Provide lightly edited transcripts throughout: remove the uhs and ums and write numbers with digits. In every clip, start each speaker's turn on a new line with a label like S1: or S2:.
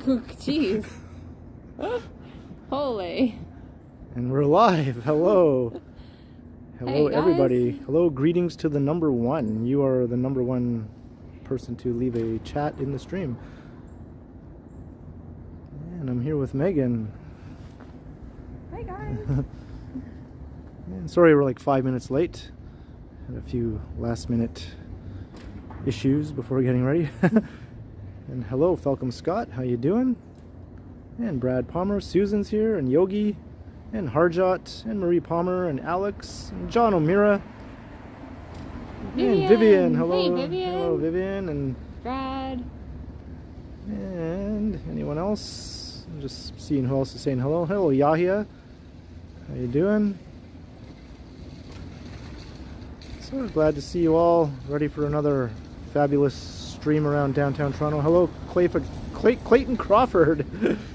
S1: Jeez. Holy.
S2: And we're live. Hello. Hello,
S1: hey,
S2: everybody. Hello, greetings to the number one. You are the number one person to leave a chat in the stream. And I'm here with Megan.
S1: Hi, guys.
S2: And sorry we're like 5 minutes late. Had a few last minute issues before getting ready. And hello, Falcom Scott. How you doing? And Brad Palmer. Susan's here. And Yogi. And Harjot. And Marie Palmer. And Alex. And John O'Meara.
S1: Vivian.
S2: And Vivian. Hello.
S1: Hey, Vivian.
S2: Hello, Vivian. And
S1: Brad.
S2: And anyone else? I'm just seeing who else is saying hello. Hello, Yahya. How you doing? So glad to see you all. Ready for another fabulous stream around downtown Toronto. Hello, Clayton Crawford.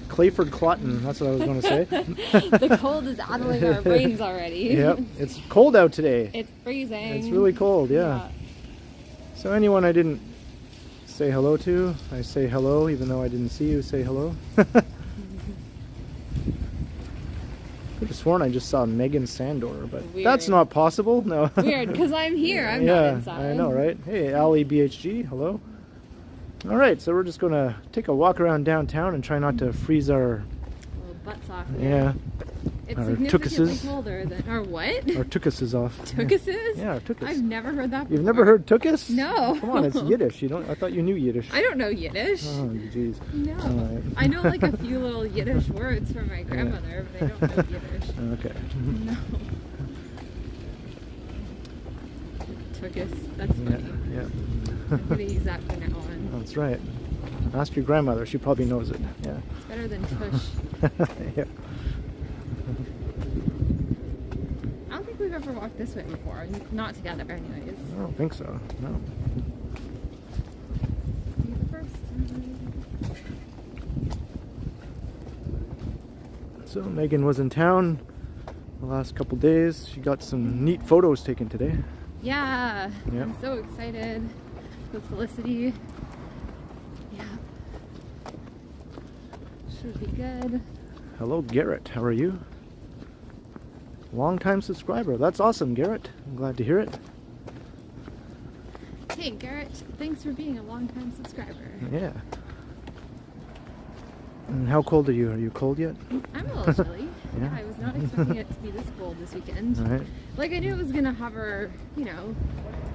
S2: Clayford Clotton. That's what I was going to say.
S1: The cold is addling our brains already.
S2: Yep, it's cold out today.
S1: It's freezing.
S2: It's really cold, yeah. So anyone I didn't say hello to, I say hello, even though I didn't see you say hello. I could have sworn I just saw Meghan Sandor, but weird. That's not possible. No.
S1: Weird, because I'm here. I'm not inside.
S2: I know, right? Hey, Ali BHG, hello. All right, so we're just going to take a walk around downtown and try not to freeze our
S1: little butts off.
S2: Yeah.
S1: It's
S2: our
S1: significantly
S2: tukuses.
S1: colder than our what?
S2: Our tukuses off.
S1: Tukuses?
S2: Yeah, our tukus.
S1: I've never heard that before.
S2: You've never heard tukus?
S1: No.
S2: Come on, it's Yiddish. You don't? I thought you knew Yiddish.
S1: I don't know Yiddish.
S2: Oh, jeez.
S1: No.
S2: Right.
S1: I know like a few little Yiddish words from my grandmother, but I don't know Yiddish.
S2: Okay.
S1: No. Tukus. That's funny.
S2: Yeah.
S1: I'm going to use that from now on.
S2: That's right. Ask your grandmother. She probably knows it. Yeah.
S1: It's better than tush.
S2: Yeah.
S1: I don't think we've ever walked this way before. Not together, anyways.
S2: I don't think so. No.
S1: Be the first time.
S2: So Megan was in town the last couple days. She got some neat photos taken today.
S1: Yeah.
S2: Yep.
S1: I'm so excited with Felicity. Yeah. Should be good.
S2: Hello, Garrett. How are you? Long-time subscriber. That's awesome, Garrett. I'm glad to hear it.
S1: Hey, Garrett. Thanks for being a long-time subscriber.
S2: Yeah. And how cold are you? Are you cold yet?
S1: I'm a little chilly.
S2: Yeah.
S1: I was not expecting it to be this cold this weekend.
S2: All right.
S1: Like, I knew it was going to hover, you know,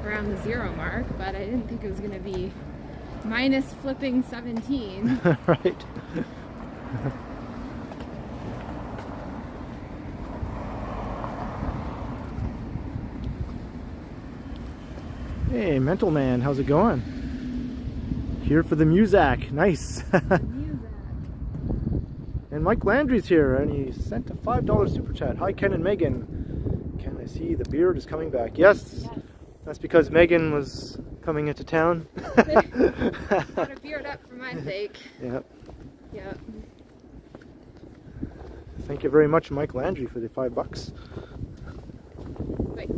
S1: around the 0 mark, but I didn't think it was going to be minus flipping 17.
S2: Right. Hey, Mental Man, how's it going? Here for the Muzak. Nice. And Mike Landry's here, and he sent a $5 super chat. Hi, Ken and Megan. Can I see the beard is coming back? Yes. That's because Megan was coming into town.
S1: Got a beard up for my sake.
S2: Yep.
S1: Yep.
S2: Thank you very much, Mike Landry, for the $5.
S1: Wait.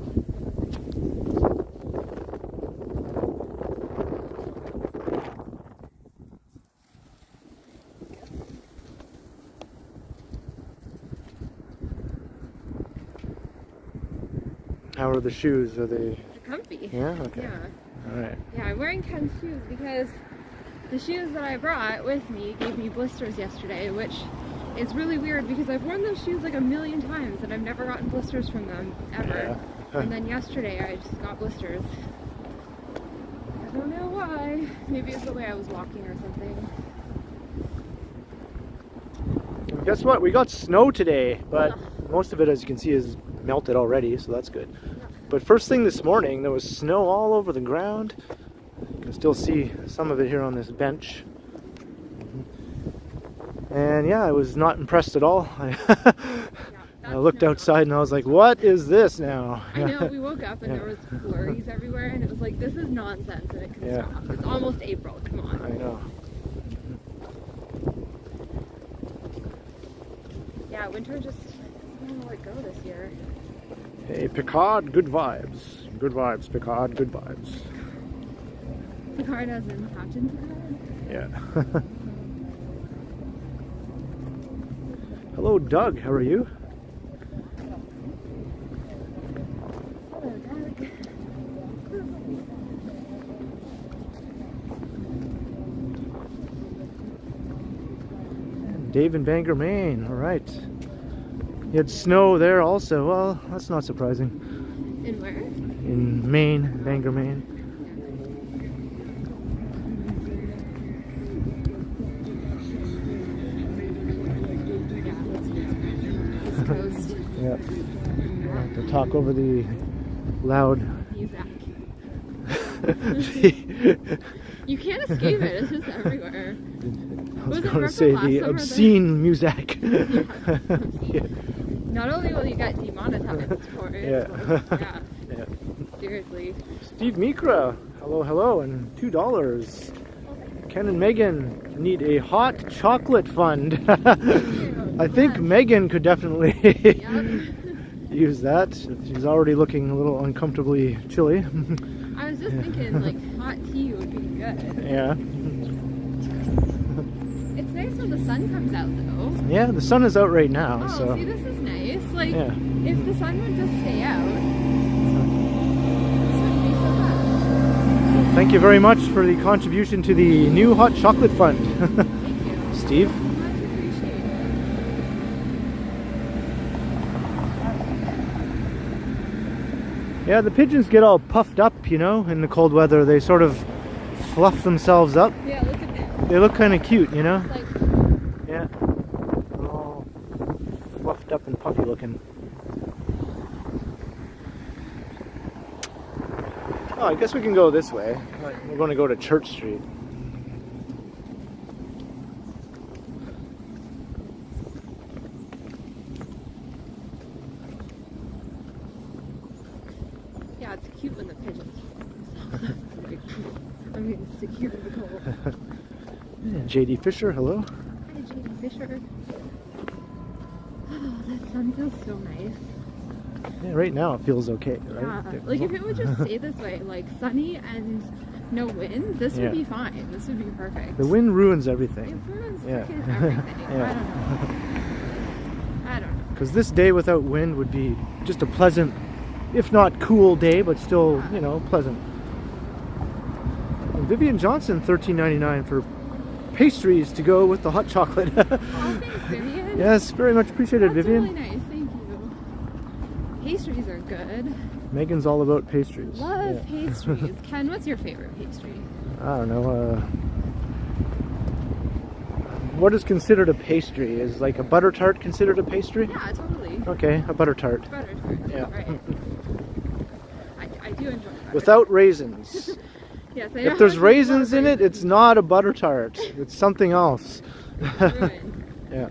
S2: How are the shoes? Are they?
S1: They're comfy.
S2: Yeah. Okay.
S1: Yeah.
S2: All right.
S1: Yeah, I'm wearing Ken's shoes because the shoes that I brought with me gave me blisters yesterday, which is really weird because I've worn those shoes like a million times and I've never gotten blisters from them, ever.
S2: Yeah.
S1: And then yesterday I just got blisters. I don't know why. Maybe it's the way I was walking or something.
S2: Guess what? We got snow today, but most of it, as you can see, is melted already, so that's good. But first thing this morning, there was snow all over the ground. You can still see some of it here on this bench. And yeah, I was not impressed at all. I looked outside and I was like, what is this now?
S1: I know, we woke up and there was flurries everywhere and it was like, this is nonsense and it can stop. It's almost April, come on.
S2: I know.
S1: Yeah, winter just doesn't let go this year.
S2: Hey, Picard, good vibes. Good vibes, Picard, good vibes.
S1: Picard as in Captain Picard?
S2: Yeah. Hello, Doug. How are you? Dave in Bangor, Maine. All right. You had snow there also. Well, that's not surprising.
S1: In where?
S2: In Maine, Bangor, Maine.
S1: East Coast.
S2: Yeah. I have to talk over the loud.
S1: You can't escape it. It's just everywhere.
S2: I was going to say the obscene music.
S1: Yeah. Not only will you get demonetized for it, but yeah. Seriously.
S2: Steve Mikra, hello, and $2. Ken and Meghan need a hot chocolate fund. I think Meghan could definitely use that. She's already looking a little uncomfortably chilly.
S1: I was just thinking, like, hot tea would be good.
S2: Yeah.
S1: It's nice when the sun comes out, though.
S2: Yeah, the sun is out right now.
S1: Oh,
S2: so.
S1: see, this is nice. Like, if the sun would just stay out, this wouldn't be so bad.
S2: Thank you very much for the contribution to the new hot chocolate fund.
S1: Thank you.
S2: Steve.
S1: Much appreciated.
S2: Yeah, the pigeons get all puffed up, you know, in the cold weather. They sort of fluff themselves up.
S1: Yeah, look at that.
S2: They look kind of cute, you know?
S1: Like,
S2: yeah. They're all fluffed up and puffy looking. Oh, I guess we can go this way. We're going to go to Church Street.
S1: yeah, it's cute when the pigeons fly. I'm getting secure in the cold.
S2: JD Fisher, hello.
S1: Hi, JD Fisher. Oh, that sun feels so nice.
S2: Yeah, right now it feels okay, right?
S1: Yeah, like if it would just stay this way, like sunny and no wind, this would be fine. This would be perfect.
S2: The wind ruins
S1: It
S2: everything.
S1: ruins freaking everything. I don't know.
S2: Because this day without wind would be just a pleasant, if not cool day, but still, you know, pleasant. And Vivian Johnson, $13.99 for pastries to go with the hot chocolate.
S1: Oh, thanks, Vivian.
S2: Yes, very much appreciated,
S1: That's
S2: Vivian.
S1: really nice, thank you. Pastries are good.
S2: Megan's all about pastries.
S1: Love pastries. Ken, what's your favorite pastry?
S2: I don't know. What is considered a pastry? Is like a butter tart considered a pastry?
S1: Yeah, totally.
S2: Okay, a butter tart.
S1: Butter tart.
S2: Yeah.
S1: Right. I do enjoy butter.
S2: Without raisins.
S1: Yes, I know.
S2: If there's raisins in it, it's not a butter tart. It's something else.
S1: Ruined.
S2: Yeah.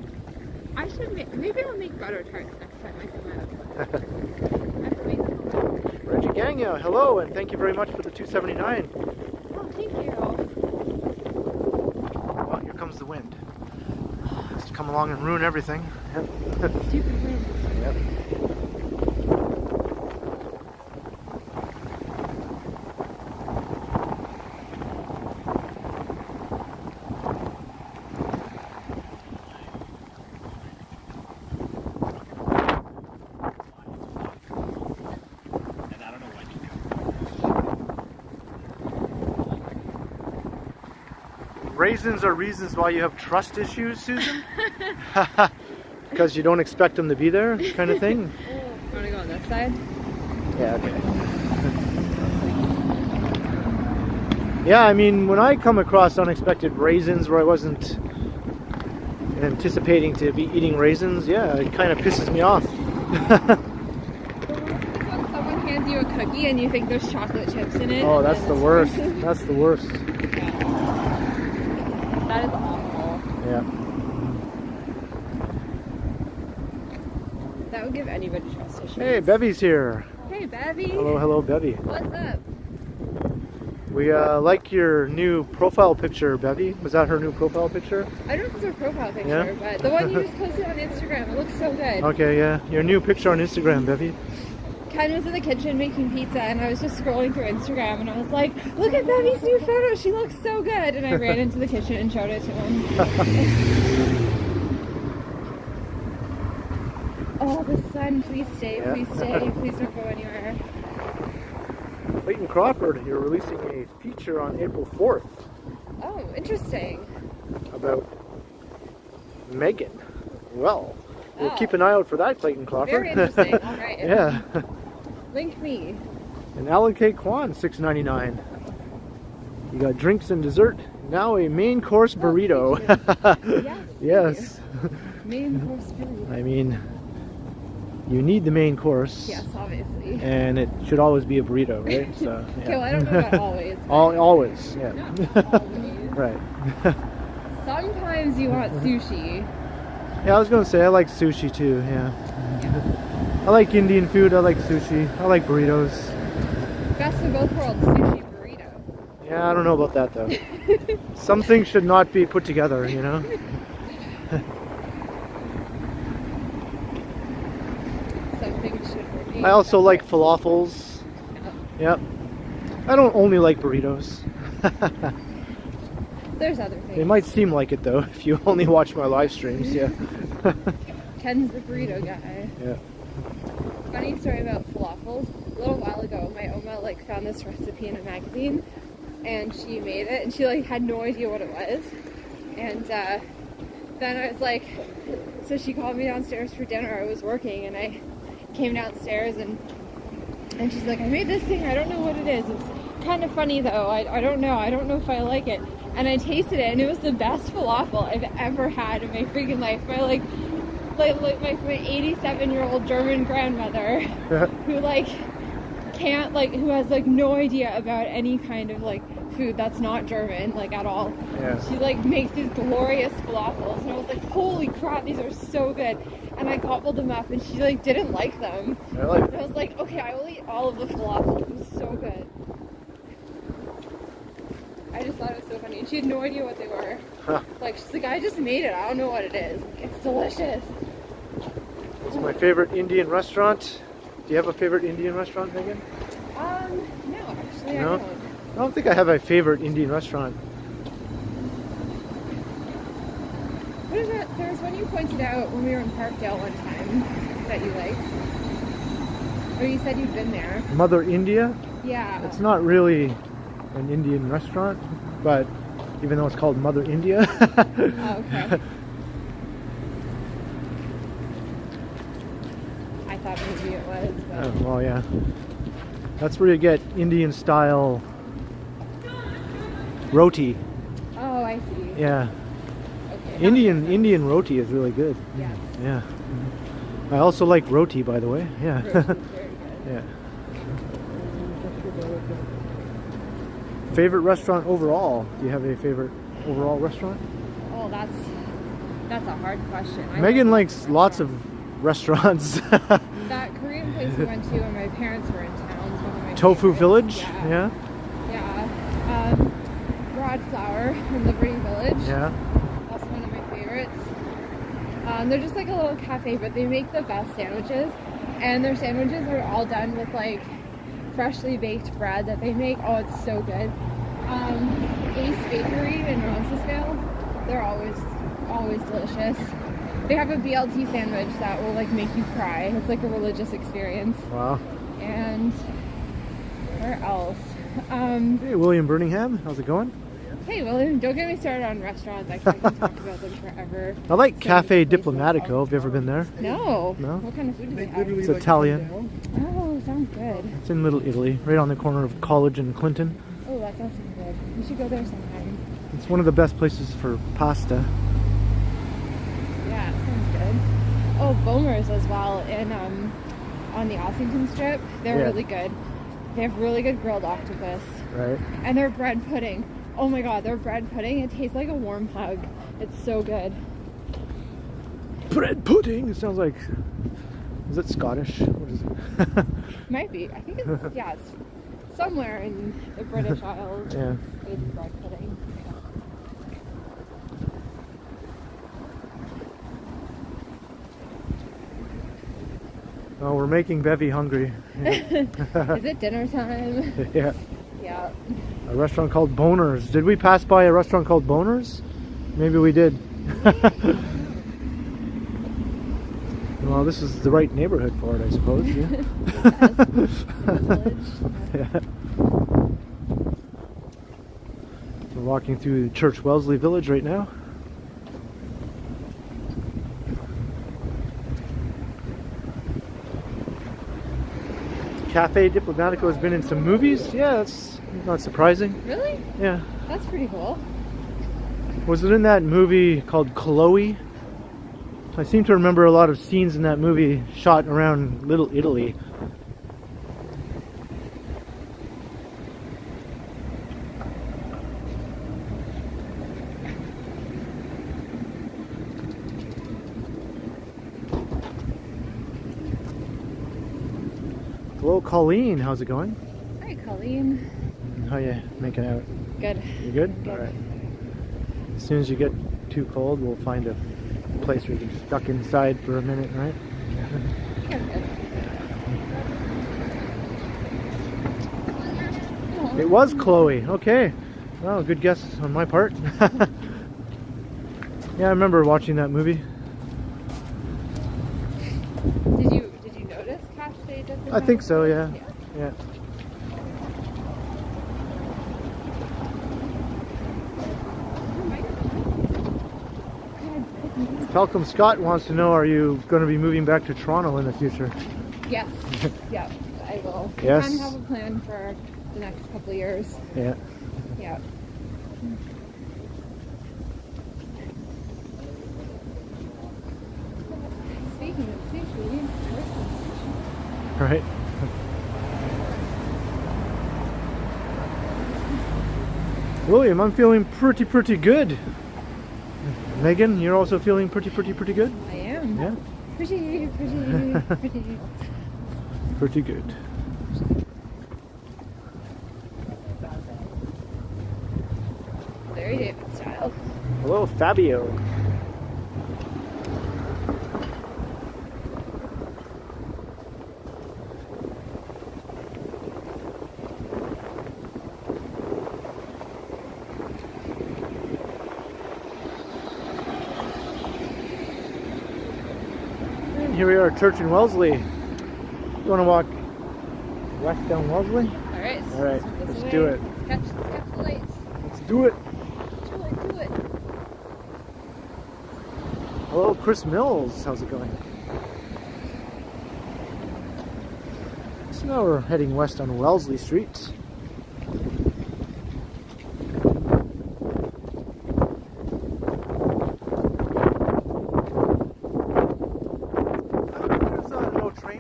S1: I should maybe I'll make butter tarts next time I come out. I have to make them.
S2: Reggie Gagnon, hello, and thank you very much for the $2.79.
S1: Oh, thank you.
S2: Oh, here comes the wind. It's to come along and ruin everything. Yep.
S1: Stupid wind.
S2: Yep. Raisins are reasons why you have trust issues, Susan? Because you don't expect them to be there, kind of thing?
S1: You want to go on this side?
S2: Yeah, okay. Yeah, I mean, when I come across unexpected raisins where I wasn't anticipating to be eating raisins, yeah, it kind of pisses me off.
S1: When someone hands you a cookie and you think there's chocolate chips in it.
S2: Oh, that's the worst. That's the worst.
S1: That is awful.
S2: Yeah.
S1: That would give anybody trust issues.
S2: Hey, Bevy's here.
S1: Hey, Bevy.
S2: Hello, hello, Bevy.
S1: What's up?
S2: We like your new profile picture, Bevy. Was that her new profile picture?
S1: I don't know if it's her profile picture,
S2: Yeah?
S1: but the one you just posted on Instagram, it looks so good.
S2: Okay, yeah. Your new picture on Instagram, Bevy.
S1: Ken was in the kitchen making pizza, and I was just scrolling through Instagram, and I was like, look at Bevy's new photo, she looks so good, and I ran into the kitchen and showed it to him. Oh, the sun, please stay,
S2: Yeah.
S1: please stay, please don't go anywhere.
S2: Clayton Crawford, you're releasing a feature on April 4th
S1: Oh, interesting.
S2: about Meghan. Well, we'll
S1: Oh.
S2: keep an eye out for that, Clayton Crawford.
S1: Very interesting. All right.
S2: Yeah.
S1: Link me.
S2: And Alan K. Kwan, $6.99. You got drinks and dessert. Now a main course burrito.
S1: Yes.
S2: Yes.
S1: Main course burrito.
S2: I mean, you need the main course.
S1: Yes, obviously.
S2: And it should always be a burrito, right? So, yeah.
S1: Okay, well, I don't know about always.
S2: Always, yeah.
S1: Not always.
S2: Right.
S1: Sometimes you want sushi.
S2: Yeah, I was gonna say I like sushi too. Yeah. I like Indian food. I like sushi. I like burritos.
S1: Best of both worlds, sushi burrito.
S2: Yeah, I don't know about that though. Some things should not be put together, you know.
S1: Something should remain.
S2: I also like falafels. Yep. I don't only like burritos.
S1: There's other things.
S2: It might seem like it though if you only watch my live streams. Yeah.
S1: Ken's the burrito guy.
S2: Yeah.
S1: Funny story about falafels. A little while ago, my Oma like found this recipe in a magazine, and she made it, and she like had no idea what it was. And then I was like, so she called me downstairs for dinner. I was working, and I came downstairs, and she's like, I made this thing. I don't know what it is. It's kind of funny though. I don't know. I don't know if I like it. And I tasted it, and it was the best falafel I've ever had in my freaking life. My my 87-year-old German grandmother who like can't like who has like no idea about any kind of like food that's not German like at all.
S2: Yeah.
S1: She like makes these glorious falafels, and I was like, holy crap, these are so good. And I gobbled them up, and she like didn't like them.
S2: Really?
S1: And I was like, okay, I will eat all of the falafel. It was so good. I just thought it was so funny, and she had no idea what they were.
S2: Huh.
S1: Like, she's like, I just made it. I don't know what it is. It's delicious.
S2: It's my favorite Indian restaurant. Do you have a favorite Indian restaurant, Megan?
S1: No, actually,
S2: No?
S1: I don't.
S2: I don't think I have a favorite Indian restaurant.
S1: What is that? There was one you pointed out when we were in Parkdale one time that you liked. Or you said you'd been there.
S2: Mother India?
S1: Yeah.
S2: It's not really an Indian restaurant, but even though it's called Mother India.
S1: Oh, okay. I thought maybe it was, but...
S2: Oh, well, yeah. That's where you get Indian style roti.
S1: Oh, I see.
S2: Yeah.
S1: Okay.
S2: Indian roti is really good.
S1: Yes.
S2: Yeah. I also like roti, by the way. Yeah.
S1: Roti's very good.
S2: Yeah. Favorite restaurant overall? Do you have a favorite overall restaurant?
S1: Oh, that's a hard question.
S2: Megan likes lots of restaurants.
S1: That Korean place we went to when my parents were in town was one of my
S2: Tofu
S1: favorites.
S2: Village?
S1: Yeah. Yeah. Broad Flower in Liberty Village.
S2: Yeah.
S1: Also one of my favorites. They're just like a little cafe, but they make the best sandwiches. And their sandwiches are all done with like freshly baked bread that they make. Oh, it's so good. Ace Bakery in Roncesvalles, they're always delicious. They have a BLT sandwich that will like make you cry. It's like a religious experience.
S2: Wow.
S1: And where else?
S2: Hey, William Birmingham, how's it going?
S1: Hey William, don't get me started on restaurants. I can talk about them forever.
S2: I like
S1: So
S2: Cafe
S1: many places.
S2: Diplomatico. Have you ever been there?
S1: No.
S2: No?
S1: What kind of food do they have?
S2: It's Italian.
S1: Oh, sounds good.
S2: It's in Little Italy, right on the corner of College and Clinton.
S1: Oh, that does sound good. We should go there sometime.
S2: It's one of the best places for pasta.
S1: Yeah, it sounds good. Oh, Bomer's as well in on the Ossington Strip. They're
S2: Yeah.
S1: really good. They have really good grilled octopus.
S2: Right.
S1: And their bread pudding. Oh my god, their bread pudding, it tastes like a warm hug. It's so good.
S2: Bread pudding! It sounds like... Is it Scottish? What is it?
S1: Might be. I think it's, yeah, it's somewhere in the British Isles.
S2: Yeah.
S1: It's bread pudding.
S2: Oh, we're making Bevy hungry. Yeah.
S1: Is it dinner time?
S2: Yeah.
S1: Yeah.
S2: A restaurant called Boners. Did we pass by a restaurant called Boners? Maybe we did. Well, this is the right neighborhood for it, I suppose. Yeah. Yeah. We're walking through Church Wellesley Village right now. Cafe Diplomatico has been in some movies. Yeah, that's not surprising.
S1: Really?
S2: Yeah.
S1: That's pretty cool.
S2: Was it in that movie called Chloe? I seem to remember a lot of scenes in that movie shot around Little Italy. Hello, Colleen. How's it going?
S1: Hi, Colleen.
S2: How you making out?
S1: Good.
S2: You good?
S1: Good.
S2: All right. As soon as you get too cold, we'll find a place where you can stuck inside for a minute, right?
S1: Yeah, good.
S2: It was Chloe. Okay. Well, good guess on my part. Yeah, I remember watching that movie.
S1: Did you notice Cafe Diplomatico?
S2: I think so, yeah. Yeah. Falcom Scott wants to know, are you going to be moving back to Toronto in the future?
S1: Yes. Yeah, I will.
S2: Yes.
S1: I kind of have a plan for the next couple of years.
S2: Yeah.
S1: Yeah. Speaking of sushi,
S2: Right. William, I'm feeling pretty good. Megan, you're also feeling pretty good?
S1: I am.
S2: Yeah?
S1: Pretty.
S2: Pretty good.
S1: Larry David style.
S2: Hello, Fabio. Here we are at Church in Wellesley. You want to walk west down Wellesley?
S1: Alright.
S2: Alright, let's do it.
S1: Catch the lights.
S2: Let's do it.
S1: Do it.
S2: Hello, Chris Mills. How's it going? So now we're heading west on Wellesley Street.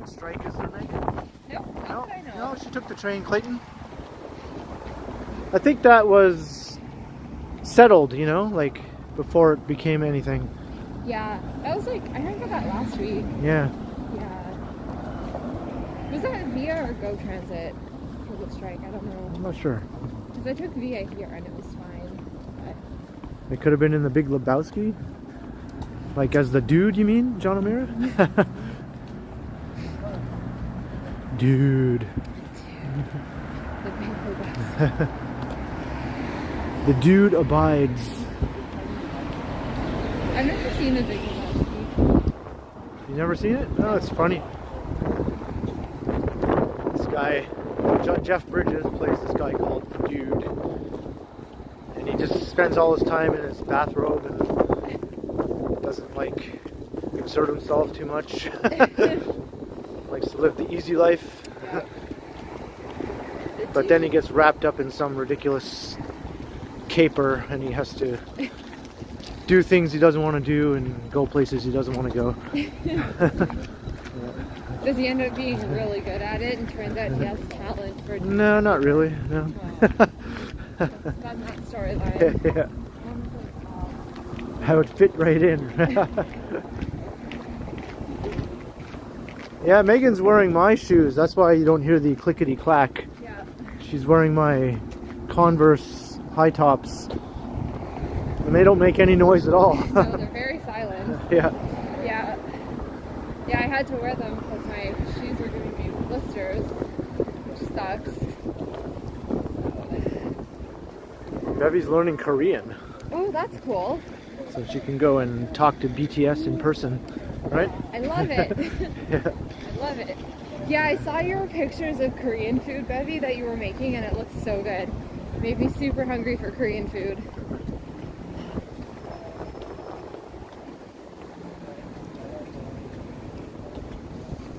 S2: Strike, is there, Meghan? No, she took the train, Clayton. I think that was settled, you know, like before it became anything.
S1: Yeah, that was like, I heard about that last week.
S2: Yeah.
S1: Yeah. Was that Via or Go Transit for the strike? I don't know.
S2: I'm not sure.
S1: Because I took Via here and it was fine. But
S2: It could have been in the Big Lebowski. Like as the dude, you mean, John O'Meara? Dude.
S1: the Big Lebowski.
S2: The dude abides.
S1: I've never seen the Big Lebowski.
S2: You never seen it? Oh, it's funny. This guy, Jeff Bridges, plays this guy called the Dude. And he just spends all his time in his bathrobe and doesn't like exert himself too much. Likes to live the easy life.
S1: Yeah.
S2: But then he gets wrapped up in some ridiculous caper and he has to do things he doesn't want to do and go places he doesn't want to go.
S1: Does he end up being really good at it and turns out he has talent for...
S2: No, not really, no.
S1: Well, that's that storyline.
S2: Yeah. How it fit right in. Yeah, Megan's wearing my shoes. That's why you don't hear the clickety clack.
S1: Yeah.
S2: She's wearing my Converse high tops. And they don't make any noise at all.
S1: No, they're very silent.
S2: Yeah.
S1: Yeah. Yeah, I had to wear them because my shoes were giving me blisters, which sucks.
S2: Bevy's learning Korean.
S1: Oh, that's cool.
S2: So she can go and talk to BTS in person. right?
S1: I love it.
S2: Yeah.
S1: I love it. Yeah, I saw your pictures of Korean food, Bevy, that you were making, and it looked so good. Made me super hungry for Korean food.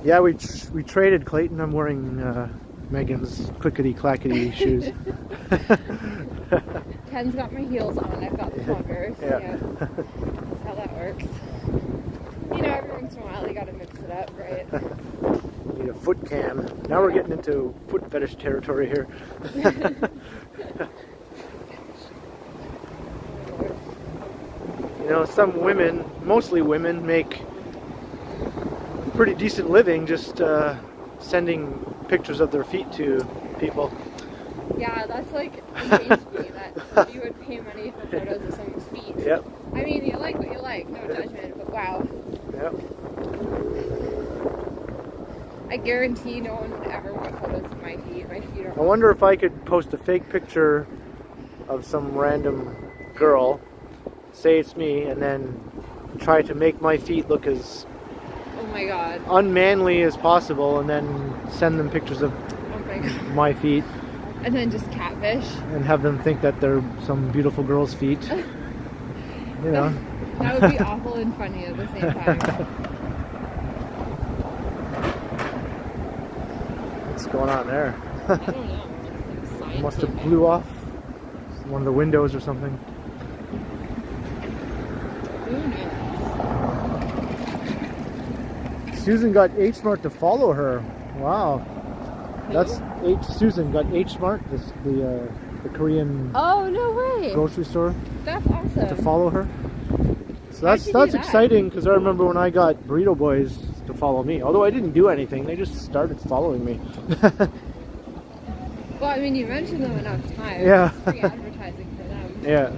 S2: Yeah, we traded, Clayton. I'm wearing Megan's clickety-clackety shoes.
S1: Ken's got my heels on, I've got the Converse.
S2: Yeah.
S1: That's how that works. You know, every once in a while you gotta mix it up, right?
S2: Need a foot cam. Now we're getting into foot fetish territory here. You know, some women, mostly women, make a pretty decent living just sending pictures of their feet to people.
S1: Yeah, that's like amazed me that you would pay money for photos of someone's feet.
S2: Yep.
S1: I mean, you like what you like, no judgment, but wow.
S2: Yep.
S1: I guarantee no one would ever want photos of my feet. My feet are
S2: I wonder if I could post a fake picture of some random girl, say it's me, and then try to make my feet look as
S1: oh my god.
S2: unmanly as possible, and then send them pictures of
S1: Oh my god.
S2: my feet
S1: And then just catfish.
S2: and have them think that they're some beautiful girl's feet. You know.
S1: That would be awful and funny at the same time.
S2: What's going on there?
S1: I don't know. Like
S2: Must have blew off one of the windows or something.
S1: Who knows?
S2: Susan got H Smart to follow her. Wow. That's Susan got H Smart, the Korean
S1: Oh, no way.
S2: grocery store,
S1: That's awesome.
S2: to follow her. So
S1: How'd you do
S2: that's
S1: that?
S2: exciting, because I remember when I got Burrito Boys to follow me. Although I didn't do anything, they just started following me.
S1: Well, I mean, you mentioned them enough times.
S2: Yeah.
S1: It's free advertising for them.
S2: Yeah.
S1: So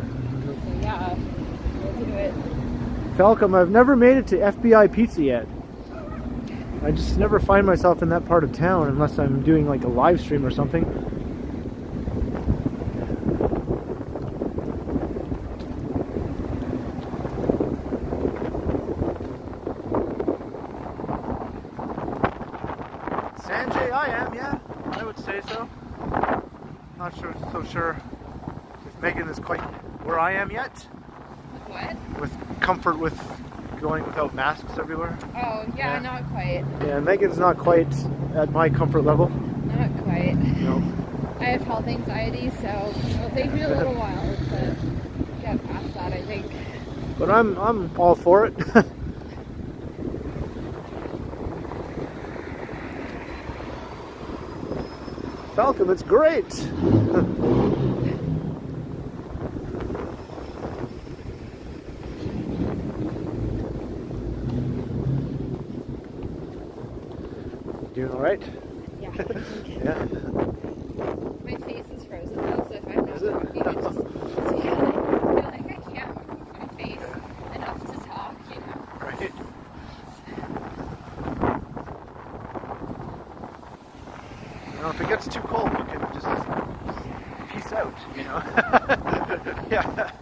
S1: yeah, we'll do it.
S2: Falcom, I've never made it to FBI Pizza yet. I just never find myself in that part of town unless I'm doing like a live stream or something. Sanjay, I am, yeah. I would say so. Not so sure if Megan is quite where I am yet.
S1: What?
S2: With comfort with going without masks everywhere.
S1: Oh, yeah, not quite.
S2: Yeah, Megan's not quite at my comfort level.
S1: Not quite.
S2: No.
S1: I have health anxiety, so it'll take me a little while to get past that, I think.
S2: But I'm all for it. Falcom, it's great. Doing all right?
S1: Yeah.
S2: Yeah.
S1: My face is frozen though, so if I'm not
S2: Is it?
S1: talking, it's just, I feel like I can't move my face enough to talk, you know.
S2: Right. You know, if it gets too cold, you can just peace out, you know. Yeah.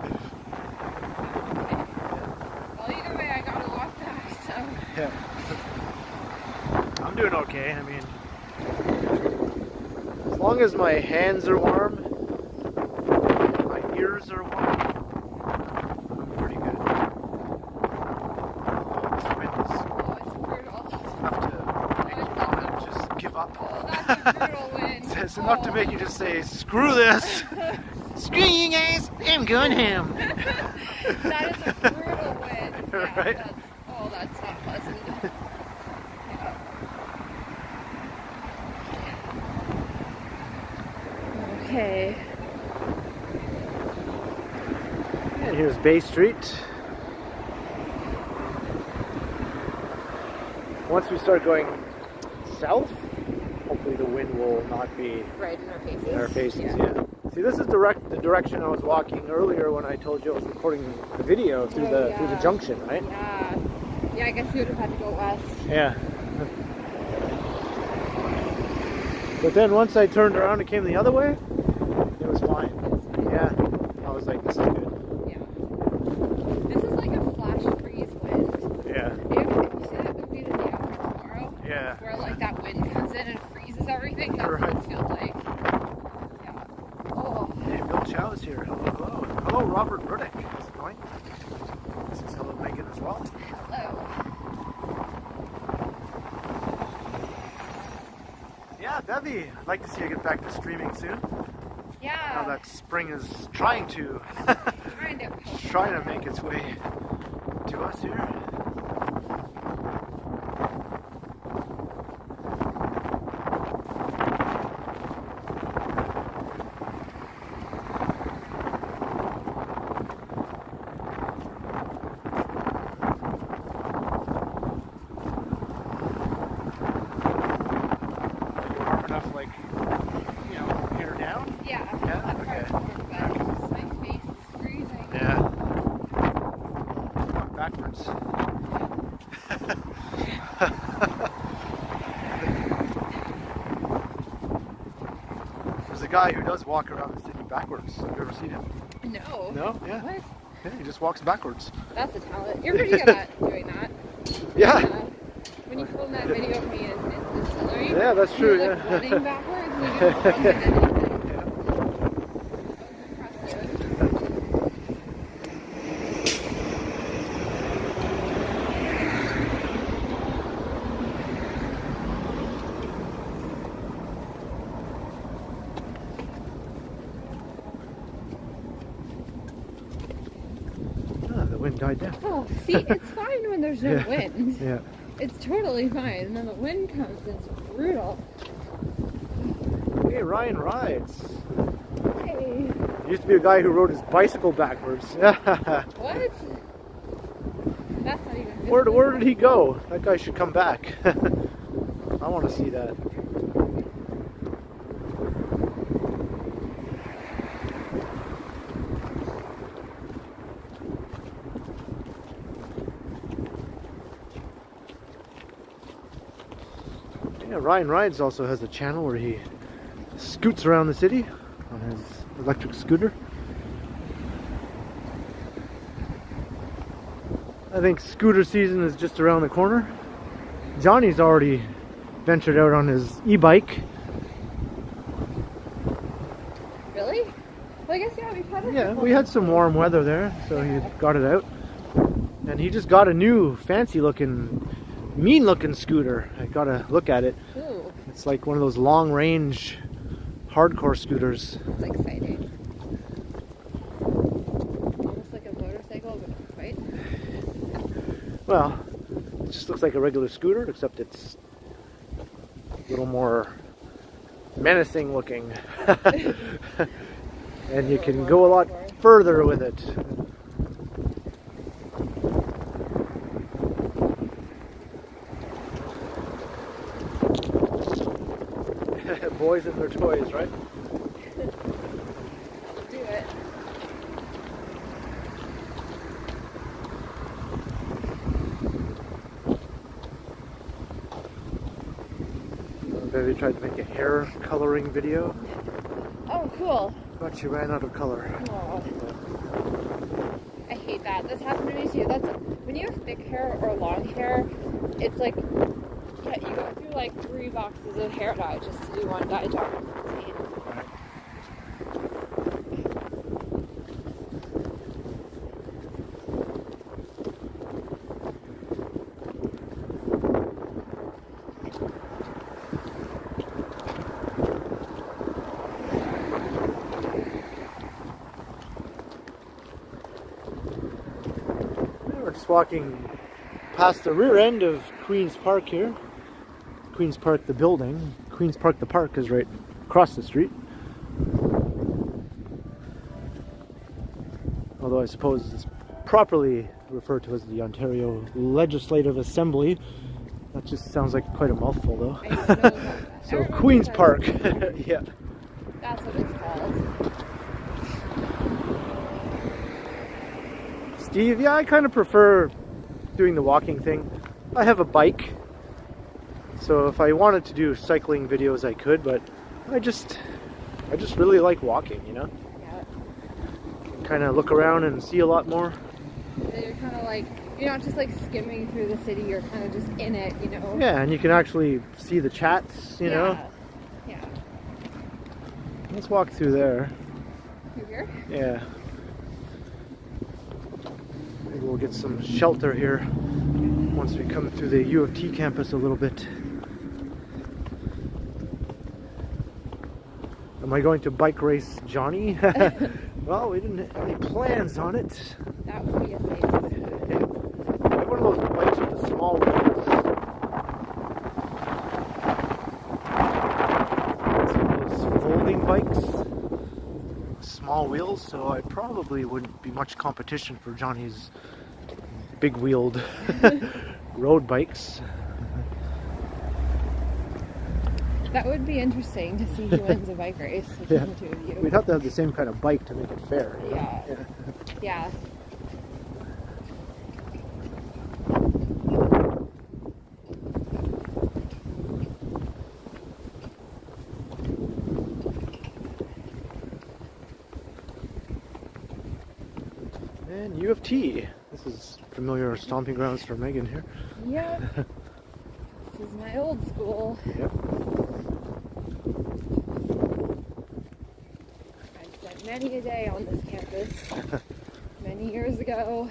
S1: Well, either way, I gotta walk back, so.
S2: Yeah. I'm doing okay. I mean, as long as my hands are warm, my ears are warm, I'm pretty good. This wind is
S1: Oh, it's brutal.
S2: enough to make you want to just give up.
S1: Oh, that's a brutal wind.
S2: It's enough to make you just say, screw this. Screw you guys, I'm going home.
S1: That is a brutal wind. Yeah,
S2: Right?
S1: That's not pleasant. Okay.
S2: And here's Bay Street. Once we start going south, hopefully the wind will not be
S1: Right in our faces.
S2: in our faces. Yeah. See, this is the direction I was walking earlier when I told you I was recording the video through through the junction, right?
S1: Yeah. Yeah, I guess we would have had to go west.
S2: Yeah. But then once I turned around and came the other way, it was fine. Yeah. I was like, this is good.
S1: Yeah. This is like a flash freeze wind.
S2: Yeah.
S1: If you
S2: Robert Burdick is going. This is hello Megan as well.
S1: Hello.
S2: Yeah, Bevy, I'd like to see you get back to streaming soon.
S1: Yeah.
S2: Now that spring is trying to make its way to us here. There's a guy who does walk around the city backwards. Have you ever seen him?
S1: No.
S2: No? Yeah.
S1: What?
S2: Yeah, he just walks backwards.
S1: That's a talent. You're pretty good at doing that.
S2: Yeah.
S1: When you filmed that video of me in distillery,
S2: yeah, that's true.
S1: You were, like, running backwards and you didn't run anything.
S2: The wind died down.
S1: Oh, see, it's fine when there's no wind.
S2: Yeah.
S1: It's totally fine. And then the wind comes and it's brutal.
S2: Hey, Ryan rides.
S1: Hey.
S2: There used to be a guy who rode his bicycle backwards.
S1: What? That's not even
S2: Where did he go? That guy should come back. I want to see that. Yeah, Ryan Rides also has a channel where he scoots around the city on his electric scooter. I think scooter season is just around the corner. Johnny's already ventured out on his e-bike.
S1: Really? Well, I guess, yeah, we've had it.
S2: Yeah, we had some warm weather there, so he got it out. And he just got a new fancy looking, mean looking scooter. I gotta look at it.
S1: Ooh.
S2: It's like one of those long range hardcore scooters.
S1: That's exciting. Almost like a motorcycle, but not quite.
S2: Well, it just looks like a regular scooter, except it's a little more menacing looking. And you can go a lot further with it. Boys and their toys, right?
S1: Do it.
S2: Baby tried to make a hair coloring video,
S1: Oh, cool.
S2: but she ran out of color.
S1: Oh. I hate that. This happened to me too. That's when you have thick hair or long hair, it's like you go through like 3 boxes of hair dye just to do one dye job. It's insane.
S2: We're just walking past the rear end of Queen's Park here. Queen's Park, the building. Queen's Park, the park, is right across the street. Although I suppose it's properly referred to as the Ontario Legislative Assembly. That just sounds like quite a mouthful, though.
S1: I don't know about that.
S2: So Queen's Park, yeah.
S1: That's what it's called.
S2: Steve, yeah, I kind of prefer doing the walking thing. I have a bike, so if I wanted to do cycling videos I could, but I just really like walking, you know?
S1: Yeah.
S2: Kind of look around and see a lot more.
S1: So you're kind of like, you're not just like skimming through the city, you're kind of just in it, you know?
S2: Yeah, and you can actually see the chats, you know?
S1: Yeah.
S2: Let's walk through there.
S1: Through here?
S2: Yeah. we'll get some shelter here once we come through the U of T campus a little bit. Am I going to bike race Johnny? Well, we didn't have any plans on it.
S1: That would be a thing.
S2: I have one of those bikes with the small wheels. It's one of those folding bikes. Small wheels, so I probably wouldn't be much competition for Johnny's big wheeled road bikes.
S1: That would be interesting to see who wins a bike race between the two of you.
S2: We'd have to have the same kind of bike to make it fair. You know?
S1: Yeah.
S2: And U of T. This is familiar stomping grounds for Meghan here.
S1: Yep. This is my old school.
S2: Yep.
S1: I spent many a day on this campus many years ago.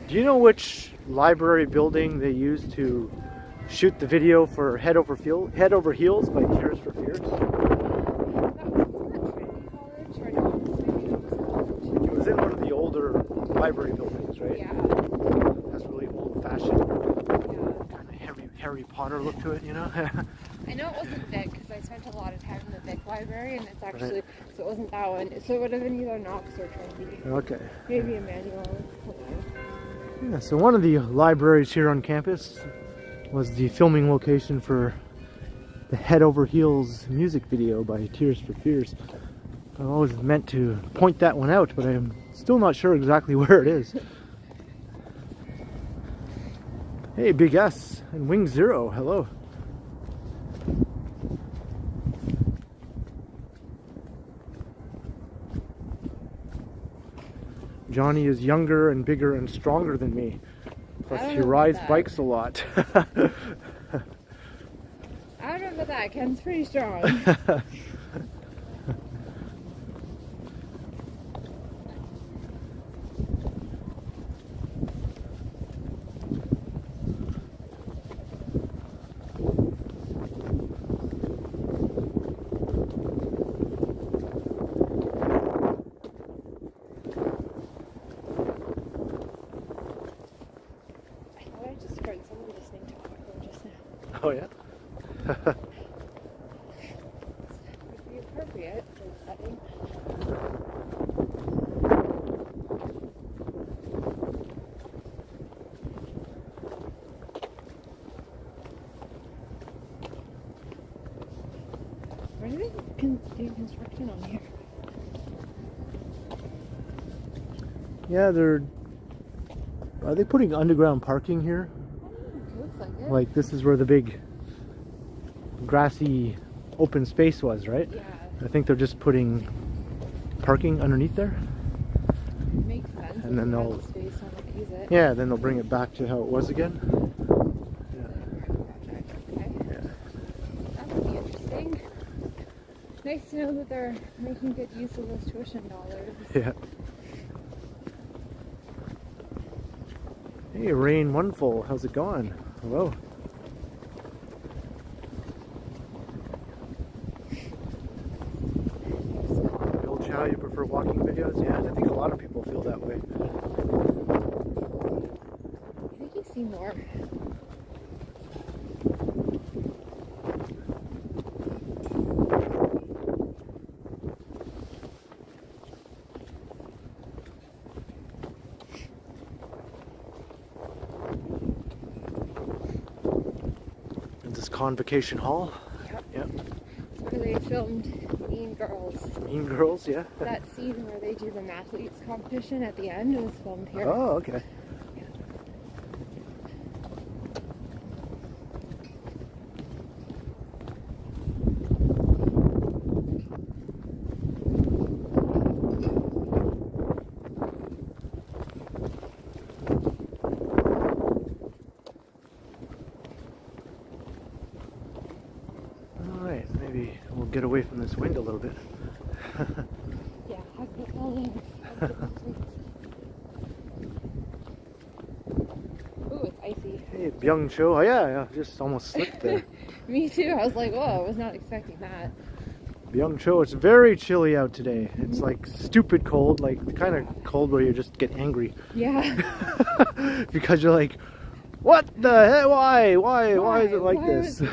S2: Do you know which library building they used to shoot the video for Head Over Heels by Tears for Fears? It was in one of the older library buildings, right?
S1: Yeah.
S2: It has really old-fashioned, kind of Harry Potter look to it, you know?
S1: I know it wasn't big because I spent a lot of time in the big library, and it's actually, so it wasn't that one. So it would have been either Knox or Trinity.
S2: Okay.
S1: Maybe Emmanuel.
S2: Yeah, so one of the libraries here on campus was the filming location for the Head Over Heels music video by Tears for Fears. I always meant to point that one out, but I'm still not sure exactly where it is. Hey, Big S and Wing Zero, hello. Johnny is younger and bigger and stronger than me. Plus he rides bikes a lot.
S1: I don't know about that. Ken's pretty strong.
S2: Oh yeah?
S1: Would be appropriate for the setting. Where do they do construction on here?
S2: Yeah, are they putting underground parking here?
S1: Looks like it.
S2: Like this is where the big grassy open space was, right?
S1: Yeah.
S2: I think they're just putting parking underneath there.
S1: Makes sense.
S2: And then they'll
S1: space on use it.
S2: Yeah, then they'll bring it back to how it was again.
S1: Okay.
S2: Yeah.
S1: That would be interesting. Nice to know that they're making good use of those tuition dollars.
S2: Yeah. Hey, Rain Wonderful, how's it going? Hello. Bill Chow, you prefer walking videos? Yeah, I think a lot of people feel that way.
S1: I think you see more.
S2: Convocation Hall.
S1: Yep. It's where they filmed Mean Girls.
S2: Mean Girls, yeah.
S1: That scene where they do the mathletes competition at the end was filmed here.
S2: Oh, okay.
S1: Yeah.
S2: Maybe we'll get away from this wind a little bit.
S1: Yeah, hug the buildings.
S2: Byung-Cho. Oh yeah, just almost slipped there.
S1: Me too. I was like, whoa, I was not expecting that.
S2: Byung-Cho, it's very chilly out today. It's like stupid cold, like the kind of cold where you just get angry.
S1: Yeah.
S2: Because you're like, what the heck? Why is it like this?
S1: It's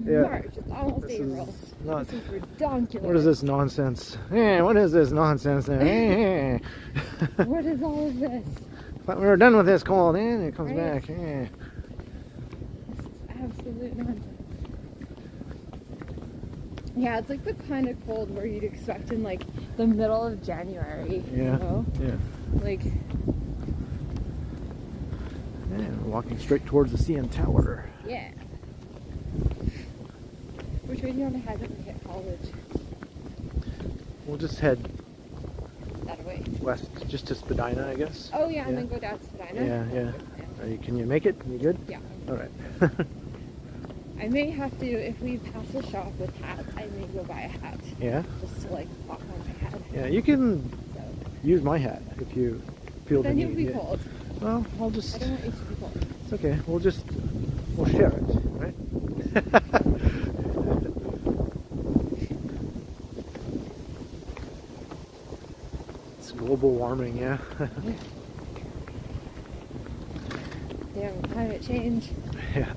S2: Yeah.
S1: March. It's almost April. This is ridiculous.
S2: What is this nonsense? What is this nonsense?
S1: What is all of this?
S2: But we're done with this cold, it comes
S1: Right.
S2: back.
S1: This is absolute nonsense. Yeah, it's like the kind of cold where you'd expect in like the middle of January.
S2: Yeah.
S1: You know?
S2: Yeah.
S1: Like.
S2: And we're walking straight towards the CN Tower.
S1: Yeah. Which way do you want to head when we hit college?
S2: We'll just head
S1: That way.
S2: west, just to Spadina, I guess.
S1: Oh yeah, and then go down to Spadina.
S2: Yeah. Can you make it? You good?
S1: Yeah.
S2: All right.
S1: I may have to, if we pass a shop with hats, I may go buy a hat.
S2: Yeah.
S1: Just to like pop on my head.
S2: Yeah, you can
S1: So.
S2: use my hat if you feel
S1: Then
S2: the
S1: you'll
S2: need.
S1: be
S2: Yeah.
S1: cold.
S2: Well, I'll
S1: I
S2: just.
S1: don't want you to be cold.
S2: It's okay. We'll share it, right? It's global warming, yeah.
S1: Damn, climate change.
S2: Yeah.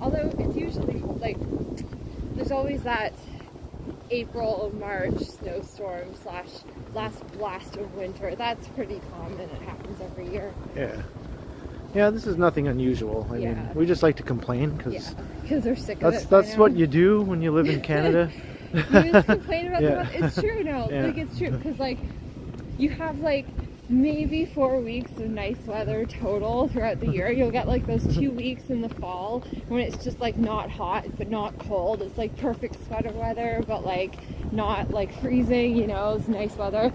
S1: Although it's usually like there's always that April, March snowstorm / last blast of winter. That's pretty common. It happens every year.
S2: Yeah. Yeah, this is nothing unusual. I mean, we just like to complain because
S1: because they're sick of it.
S2: that's what you do when you live in Canada.
S1: You just complain about the weather. It's true, no.
S2: Yeah.
S1: Like, it's true. Because, like, you have, like, maybe 4 weeks of nice weather total throughout the year. You'll get, like, those 2 weeks in the fall when it's just, like, not hot but not cold. It's, like, perfect sweater weather, but, like, not, like, freezing, you know. It's nice weather.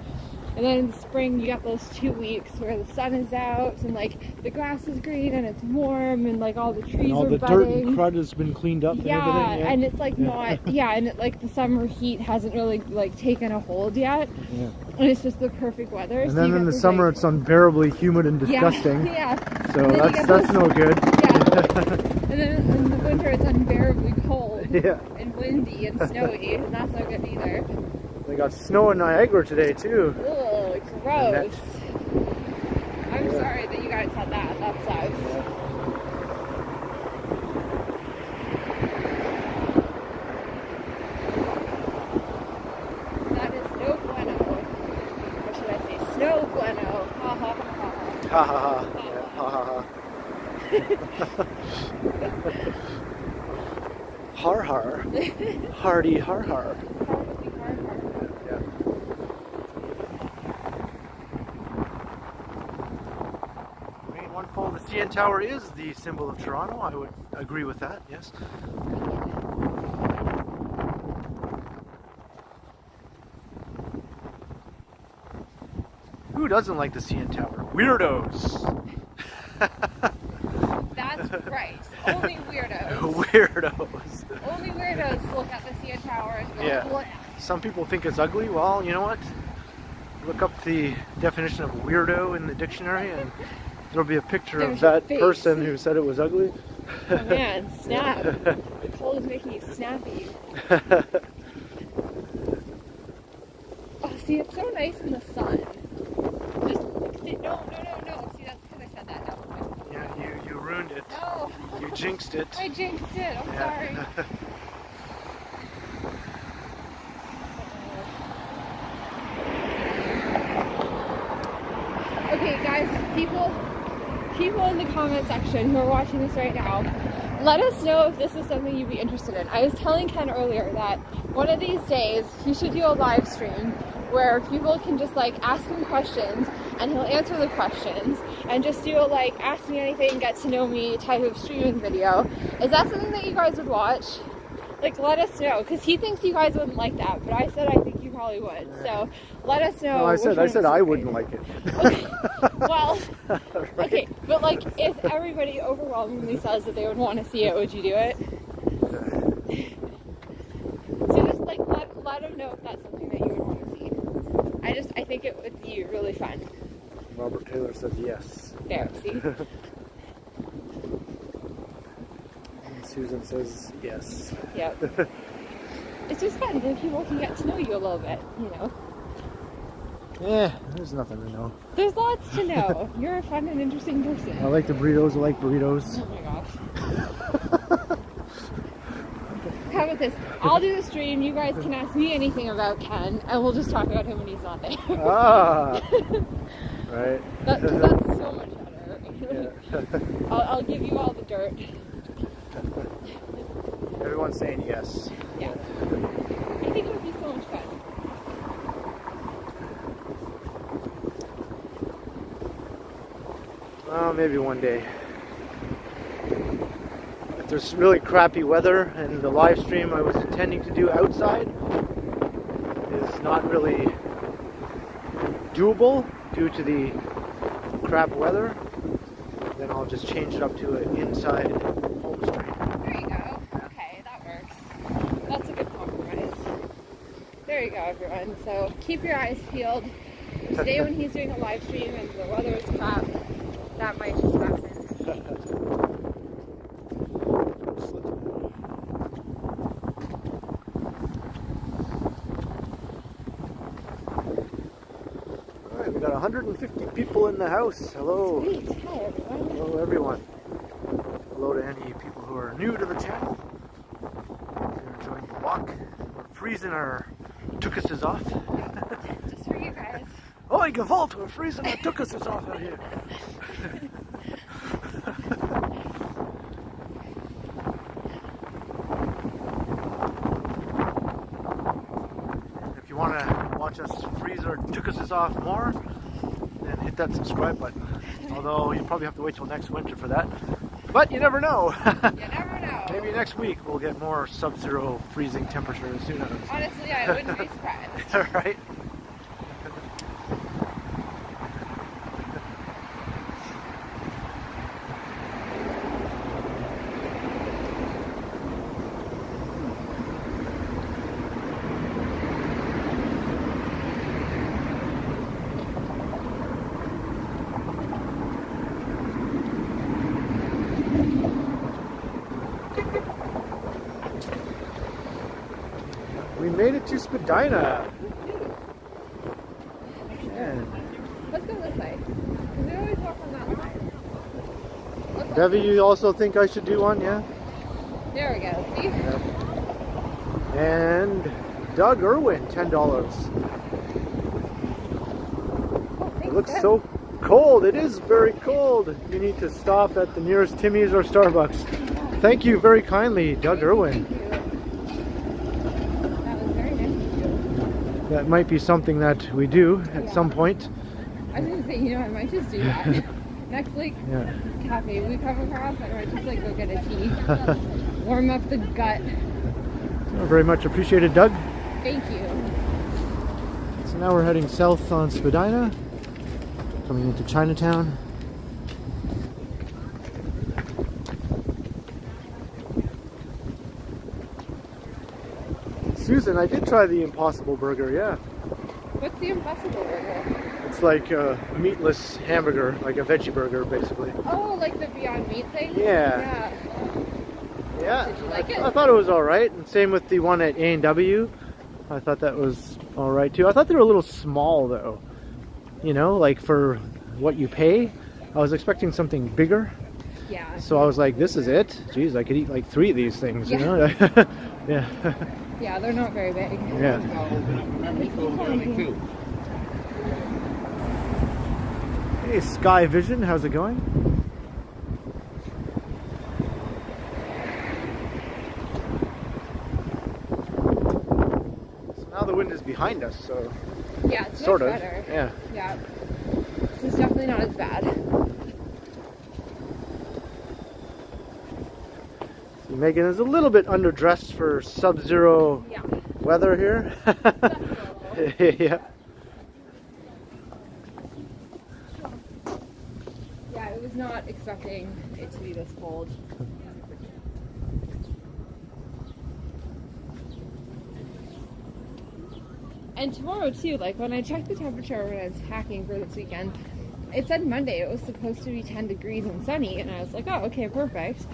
S1: And then in the spring, you got those 2 weeks where the sun is out and, like, the grass is green and it's warm and, like, all the trees
S2: and all
S1: are
S2: the
S1: budding.
S2: dirt and crud has been cleaned up and everything. Yeah,
S1: and it's, like, not... Yeah, and, like, the summer heat hasn't really, like, taken a hold yet.
S2: Yeah.
S1: And it's just the perfect weather.
S2: And
S1: so
S2: then
S1: you
S2: in
S1: get
S2: the
S1: those,
S2: summer,
S1: like,
S2: it's unbearably humid and disgusting.
S1: Yeah.
S2: So
S1: And then you
S2: that's
S1: get
S2: no good.
S1: Yeah. And then in the winter, it's unbearably cold.
S2: Yeah.
S1: And windy and snowy, and that's not good either.
S2: They got snow in Niagara today too.
S1: Ugh, gross. I'm sorry that you guys had that. That sucks. That is no bueno. Or should I say snow bueno? Ha ha ha ha.
S2: Ha ha ha. Ha ha ha. Har har. Hardy har har. Yeah. I mean, one pole, the CN Tower is the symbol of Toronto. I would agree with that, yes. Who doesn't like the CN Tower? Weirdos!
S1: That's right. Only weirdos.
S2: Weirdos.
S1: Only weirdos look at the CN Tower and go,
S2: Yeah.
S1: "Bleh."
S2: Some people think it's ugly. Well, you know what? Look up the definition of weirdo in the dictionary and there'll be a picture
S1: There's
S2: of that
S1: your face.
S2: person who said it was ugly.
S1: Oh man, snap. The cold is making you snappy. Oh, see, it's so nice in the sun. Just, see, no. See, that's because I said that. No.
S2: Yeah, you ruined it.
S1: No.
S2: You jinxed it.
S1: I jinxed it. I'm sorry. Okay, guys, people in the comment section who are watching this right now, let us know if this is something you'd be interested in. I was telling Ken earlier that one of these days he should do a live stream where people can just like ask him questions and he'll answer the questions and just do a like ask me anything, get to know me type of streaming video. Is that something that you guys would watch? Like, let us know, because he thinks you guys wouldn't like that, but I said I think you probably would. So let us know.
S2: No, I said I wouldn't like it.
S1: Okay. Well,
S2: Right.
S1: okay, but like if everybody overwhelmingly says that they would want to see it, would you do it? So just like let them know if that's something that you would want to see. I think it would be really fun.
S2: Robert Taylor says yes.
S1: There, see?
S2: And Susan says yes.
S1: Yep. It's just fun when people can get to know you a little bit, you know.
S2: Yeah, there's nothing to know.
S1: There's lots to know. You're a fun and interesting person.
S2: I like the burritos. I like burritos.
S1: Oh my gosh. How about this? I'll do the stream. You guys can ask me anything about Ken, and we'll just talk about him when he's not there.
S2: Ah, right.
S1: Because that's so much better.
S2: Yeah.
S1: I'll give you all the dirt.
S2: Everyone's saying yes.
S1: Yeah. I think it would be so much fun.
S2: Maybe one day. If there's really crappy weather and the live stream I was intending to do outside is not really doable due to the crap weather, then I'll just change it up to an inside home stream.
S1: There you go. Okay, that works. That's a good compromise. There you go, everyone. So keep your eyes peeled. Today when he's doing a live stream and the weather is crap, that might just happen. Alright, we got 150 people in the house. Hello. Sweet. Hi, everyone.
S2: Hello, everyone. Hello to any people who are new to the channel. We're enjoying the walk. We're freezing our tukuses off.
S1: Just for you guys.
S2: Oi, Gewalt, we're freezing our tukuses off out here. If you want to watch us freeze our tukuses off more, then hit that subscribe button. Although you probably have to wait till next winter for that. But you never know.
S1: You never know.
S2: Maybe next week we'll get more sub-zero freezing temperatures. Who knows?
S1: Honestly, I wouldn't be surprised.
S2: Right? We made it to Spadina. Man.
S1: Let's go this way. Because we always walk on that side.
S2: Debbie, you also think I should do one, yeah?
S1: There we go. See?
S2: Yep. And Doug Irwin, $10.
S1: Oh,
S2: It looks so cold. It is very cold. You need to stop at the nearest Timmy's or Starbucks. Thank you very kindly, Doug Irwin.
S1: Thank you. That was very nice of you.
S2: That might be something that we do at some point.
S1: I was going to say, you know, I might just do that. Next, like,
S2: Yeah.
S1: cafe we come across, I might just, like, go get a tea. Warm up the gut.
S2: Very much appreciated, Doug.
S1: Thank you.
S2: So now we're heading south on Spadina, coming into Chinatown. Susan, I did try the Impossible Burger, yeah.
S1: What's the Impossible Burger?
S2: It's like a meatless hamburger, like a veggie burger, basically.
S1: Oh, like the Beyond Meat thing?
S2: Yeah. Yeah,
S1: Did you like it?
S2: I thought it was alright, and same with the one at A&W. I thought that was alright too. I thought they were a little small though. You know, like for what you pay. I was expecting something bigger.
S1: Yeah.
S2: So I was like, this is it? Jeez, I could eat like 3 of these things, you know? Yeah.
S1: Yeah, they're not very big.
S2: Yeah. Hey, Sky Vision, how's it going? So now the wind is behind us, so
S1: Yeah, it's
S2: sort
S1: much
S2: of.
S1: better.
S2: Yeah.
S1: Yeah. This is definitely not as bad.
S2: Megan is a little bit underdressed for sub-zero
S1: Yeah.
S2: weather here. Yeah.
S1: Yeah, I was not expecting it to be this cold. And tomorrow too, like when I checked the temperature when I was packing for this weekend, it said Monday it was supposed to be 10 degrees and sunny, and I was like, oh, okay, perfect.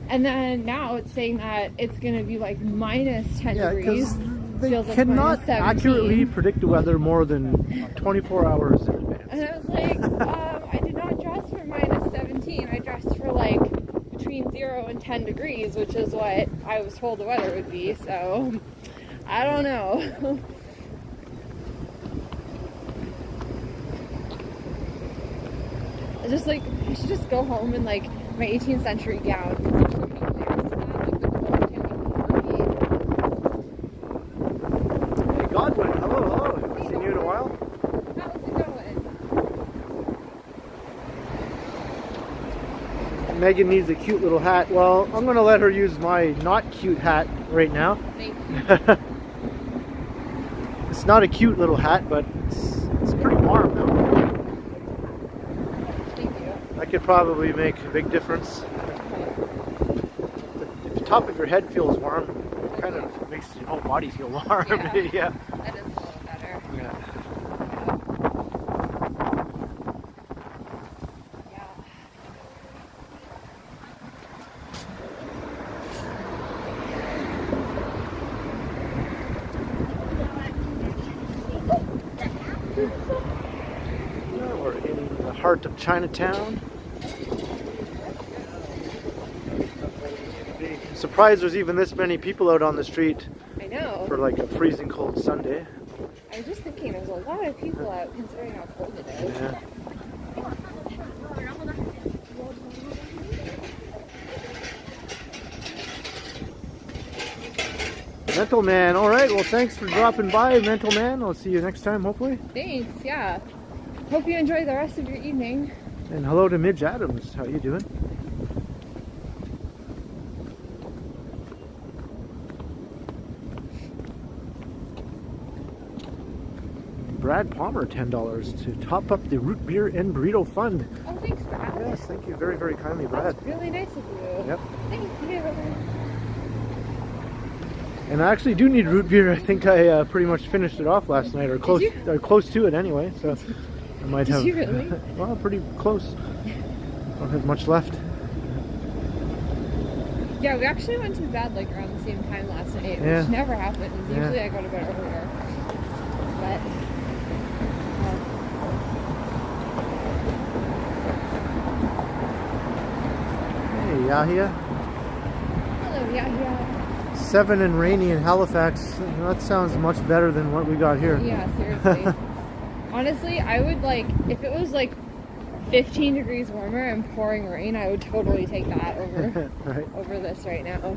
S1: And then now it's saying that it's going to be like minus 10 degrees.
S2: They
S1: Feels like
S2: cannot
S1: minus 17.
S2: accurately predict the weather more than 24 hours in advance.
S1: And I was like, I did not dress for minus 17. I dressed for like between 0 and 10 degrees, which is what I was told the weather would be. So I don't know. I just like, I should just go home in like my 18th century gown.
S2: Hey Godwin, hello. Haven't seen you in a while.
S1: How's it going?
S2: Megan needs a cute little hat. Well, I'm going to let her use my not cute hat right now.
S1: Thank you.
S2: It's not a cute little hat, but it's pretty warm though. That could probably make a big difference. If the top of your head feels warm, it kind of makes your whole body feel warm.
S1: Yeah.
S2: Yeah.
S1: That is a little better.
S2: Yeah. We're in the heart of Chinatown. I'm surprised there's even this many people out on the street.
S1: I know.
S2: For like a freezing cold Sunday.
S1: I was just thinking there's a lot of people out considering how cold it is.
S2: Yeah. Mental Man. All right. Well, thanks for dropping by, Mental Man. I'll see you next time, hopefully.
S1: Thanks. Yeah. Hope you enjoy the rest of your evening.
S2: And hello to Midge Adams. How you doing? Brad Palmer, $10 to top up the root beer and burrito fund.
S1: Oh, thanks, Brad.
S2: Yes, thank you very, very kindly, Brad.
S1: That's really nice of you.
S2: Yep.
S1: Thank you.
S2: And I actually do need root beer. I think I pretty much finished it off last night, or close to it anyway. So I might have.
S1: Did you really?
S2: Well, pretty close. Don't have much left.
S1: Yeah, we actually went to bed like around the same time last night, which never happens. Usually I go to bed earlier. But
S2: hey, Yahya.
S1: hello, Yahya.
S2: 7 and rainy in Halifax. That sounds much better than what we got here.
S1: Yeah, seriously. Honestly, I would like, if it was like 15 degrees warmer and pouring rain, I would totally take that over
S2: right.
S1: over this right now.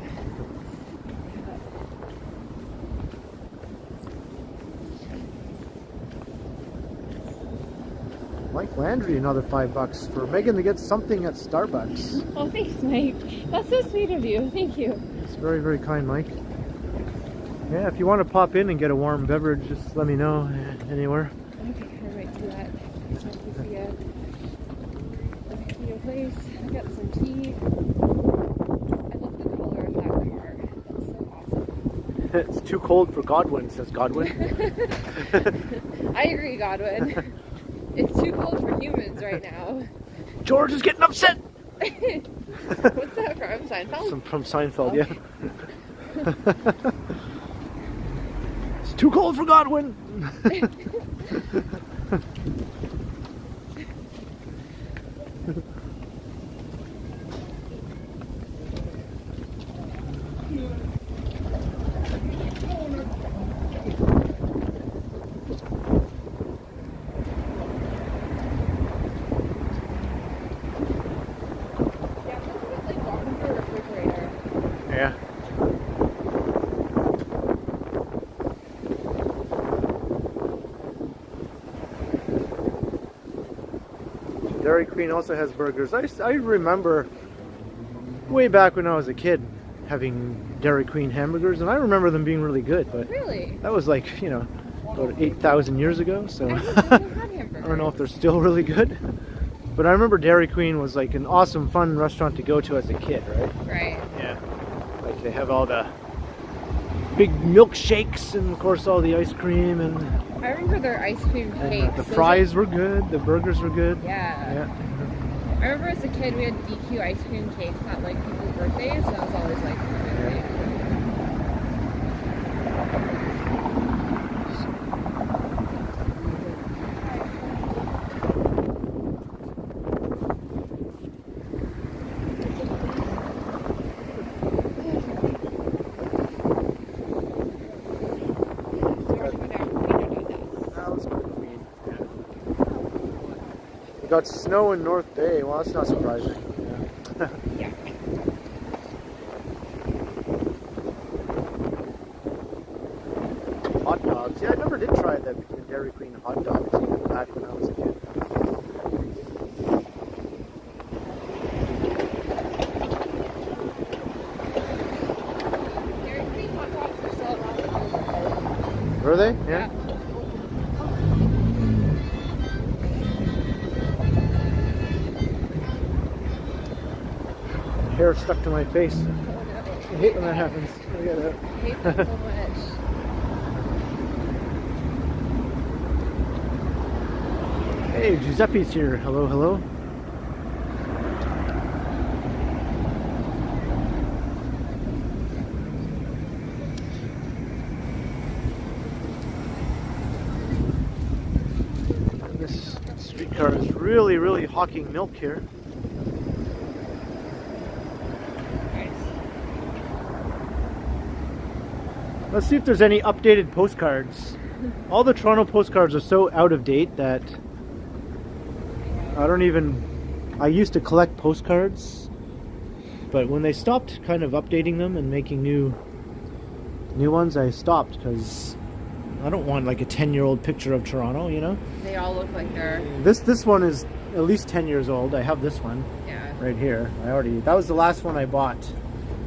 S2: Mike Landry, another $5 for Megan to get something at Starbucks.
S1: Oh, thanks, Mike. That's so sweet of you. Thank you.
S2: It's very, very kind, Mike. Yeah, if you want to pop in and get a warm beverage, just let me know anywhere.
S1: Okay, I might do that. Nice to see a place. I got some tea. I love the color of that car. That's so awesome.
S2: It's too cold for Godwin, says Godwin.
S1: I agree, Godwin. It's too cold for humans right now.
S2: George is getting upset!
S1: What's that from? Seinfeld?
S2: From Seinfeld,
S1: okay.
S2: Yeah. It's too cold for Godwin! Yeah. Dairy Queen also has burgers. I remember way back when I was a kid having Dairy Queen hamburgers, and I remember them being really good. But
S1: really?
S2: that was like, you know, about 8,000 years ago. So
S1: I
S2: don't know if they're still really good. But I remember Dairy Queen was like an awesome, fun restaurant to go to as a kid, right?
S1: Right.
S2: Yeah. They have all the big milkshakes and of course all the ice cream and
S1: I remember their ice cream cakes.
S2: The fries were good. The burgers were good.
S1: Yeah. I remember as a kid we had DQ ice cream cakes at like people's birthdays, so that was always like really
S2: We got snow in North Bay. Well, that's not surprising. Yeah.
S1: Yeah.
S2: Hot dogs. Yeah, I never did try the Dairy Queen hot dogs even back when I was a kid.
S1: Dairy Queen hot dogs are still around.
S2: Were they? Yeah. Hair stuck to my face. I hate when that happens. Look at that.
S1: I hate that so much.
S2: Hey, Giuseppe's here. Hello, hello. This streetcar is really, really hawking milk here. Let's see if there's any updated postcards. All the Toronto postcards are so out of date that I used to collect postcards, but when they stopped kind of updating them and making new ones, I stopped because I don't want like a 10-year-old picture of Toronto, you know?
S1: They all look like they're...
S2: This one is at least 10 years old. I have this one right here. That was the last one I bought.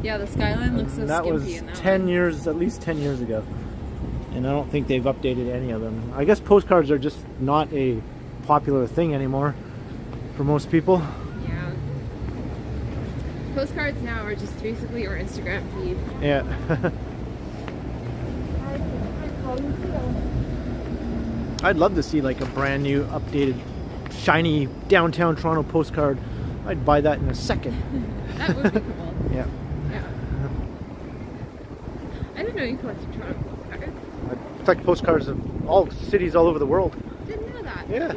S1: Yeah, the skyline looks so
S2: that was
S1: skimpy in that
S2: 10
S1: one.
S2: years, at least 10 years ago. And I don't think they've updated any of them. I guess postcards are just not a popular thing anymore for most people.
S1: Yeah. Postcards now are just basically our Instagram feed.
S2: Yeah. I'd love to see like a brand new, updated, shiny downtown Toronto postcard. I'd buy that in a second.
S1: That would be cool.
S2: Yeah.
S1: Yeah. I didn't know you collected Toronto postcards.
S2: I collect postcards of all cities all over the world.
S1: Didn't know that.
S2: Yeah.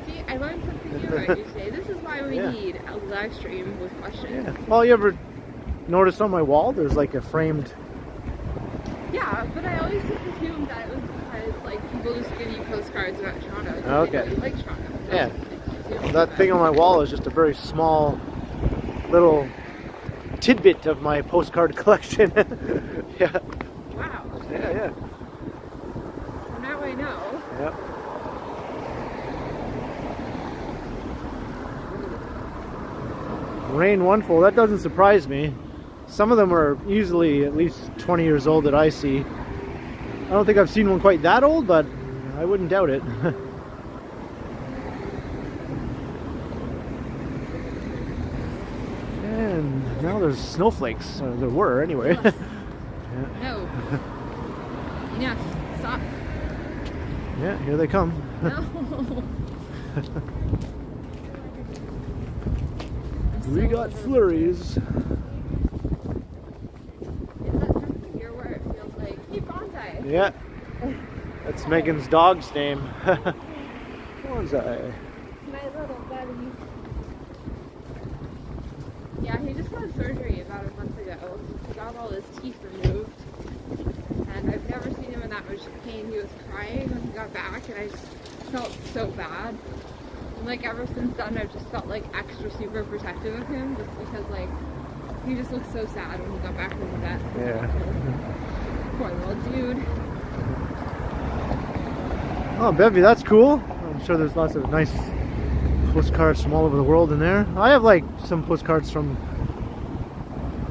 S1: See, I learned something new right here today. This is why we need a live stream with questions.
S2: Yeah. Well, you ever notice on my wall there's like a framed...
S1: Yeah, but I always just assumed that it was because like people just give you postcards about Toronto.
S2: Okay.
S1: You like Toronto. So
S2: Yeah. That thing on my wall is just a very small little tidbit of my postcard collection. Yeah.
S1: Wow.
S2: Yeah.
S1: So now I know.
S2: Yeah. Rain one full. That doesn't surprise me. Some of them are easily at least 20 years old that I see. I don't think I've seen one quite that old, but I wouldn't doubt it. And now there's snowflakes. Or there were anyway. Yeah.
S1: No. Enough. Stop.
S2: Yeah, here they come.
S1: No.
S2: We got flurries.
S1: Is that time of year where it feels like, hey, bonsai?
S2: Yeah. That's Meghan's dog's name. Bonsai.
S1: My little buddy. Yeah, he just had surgery about a month ago. He got all his teeth removed. And I've never seen him in that much pain. He was crying when he got back, and I just felt so bad. And like ever since then, I've just felt like extra super protective of him, just because like he just looked so sad when he got back from the vet.
S2: Yeah.
S1: Poor little dude.
S2: Oh, Bevy, that's cool. I'm sure there's lots of nice postcards from all over the world in there. I have like some postcards from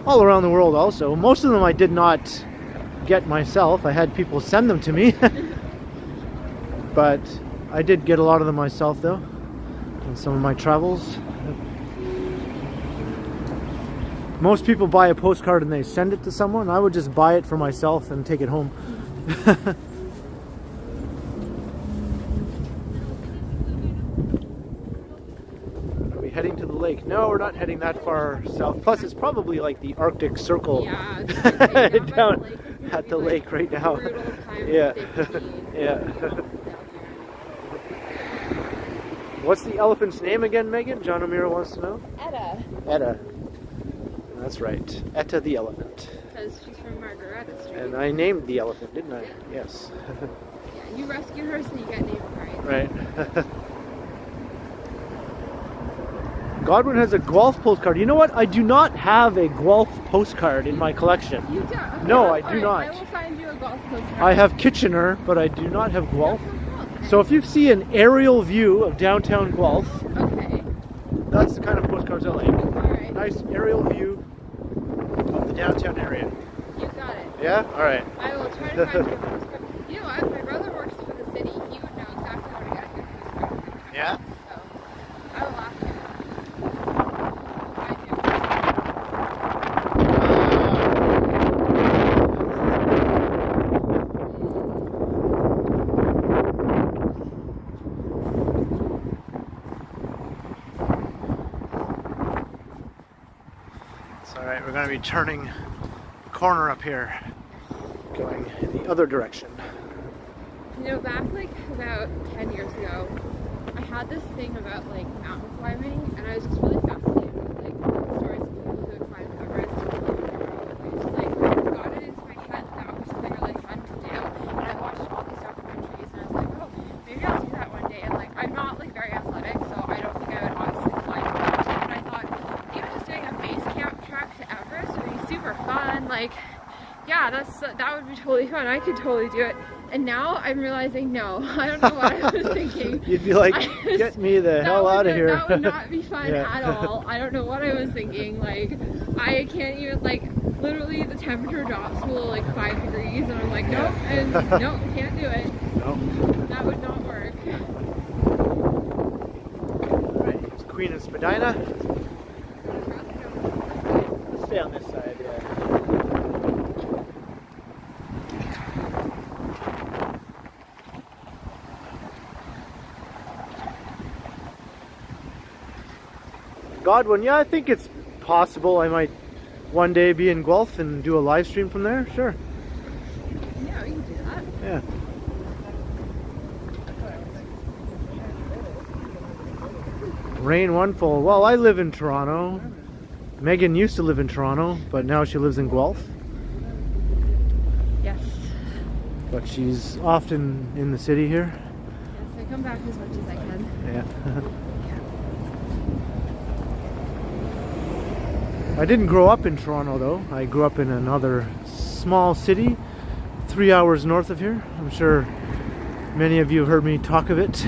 S2: all around the world also. Most of them I did not get myself. I had people send them to me. But I did get a lot of them myself though, in some of my travels. Most people buy a postcard and they send it to someone. I would just buy it for myself and take it home. heading to the lake. No, we're not heading that far south. Plus, it's probably like the Arctic Circle
S1: Yeah,
S2: down at the lake right now. Yeah, yeah. What's the elephant's name again, Megan? John O'Meara wants to know.
S1: Etta.
S2: Etta. That's right. Etta the elephant.
S1: Because she's from Margaret Street.
S2: And I named the elephant, didn't I? Yes.
S1: Yeah, you rescued her, so you get named right.
S2: Right. Godwin has a Guelph postcard. You know what? I do not have a Guelph postcard in my collection.
S1: You don't? Okay,
S2: No, I do not.
S1: I will find you a Guelph postcard.
S2: I have Kitchener, but I do not have Guelph. So if you see an aerial view of downtown Guelph,
S1: Okay.
S2: that's the kind of postcards I like.
S1: Alright.
S2: Nice aerial view of the downtown area.
S1: You got it.
S2: Yeah? Alright.
S1: I will try to find you a postcard. You know what? My brother works for the city. He would know exactly where to get a good postcard.
S2: Yeah?
S1: So, I will ask him.
S2: Alright, we're going to be turning a corner up here, going in the other direction.
S1: You know, back like about 10 years ago, I had this thing about like mountain climbing, and I was just really fascinated with like stories of people who would climb Everest or Kilimanjaro. I just like got it into my head that that was something really fun to do, and I watched all these documentaries, and I was like, oh, maybe I'll do that one day. And like, I'm not like very athletic, so I don't think I would honestly climb a mountain, but I thought even just doing a base camp trek to Everest would be super fun. Like, yeah, that would be totally fun. I could totally do it. And now I'm realizing, no, I don't know what I was thinking.
S2: You'd be like, get me the hell out of here.
S1: That would not be fun
S2: Yeah.
S1: at all. I don't know what I was thinking. Like, I can't even, like, literally the temperature drops below like 5 degrees, and I'm like, nope, and nope, can't do it.
S2: Nope.
S1: That would not work.
S2: Alright, it's Queen of Spadina. Let's stay on this side, yeah. Godwin, yeah, I think it's possible I might one day be in Guelph and do a live stream from there. Sure.
S1: Yeah, we can do that.
S2: Yeah. Rain one full. Well, I live in Toronto. Megan used to live in Toronto, but now she lives in Guelph.
S1: Yes.
S2: But she's often in the city here.
S1: Yes, I come back as much as I can.
S2: Yeah. I didn't grow up in Toronto though. I grew up in another small city 3 hours north of here. I'm sure many of you have heard me talk of it.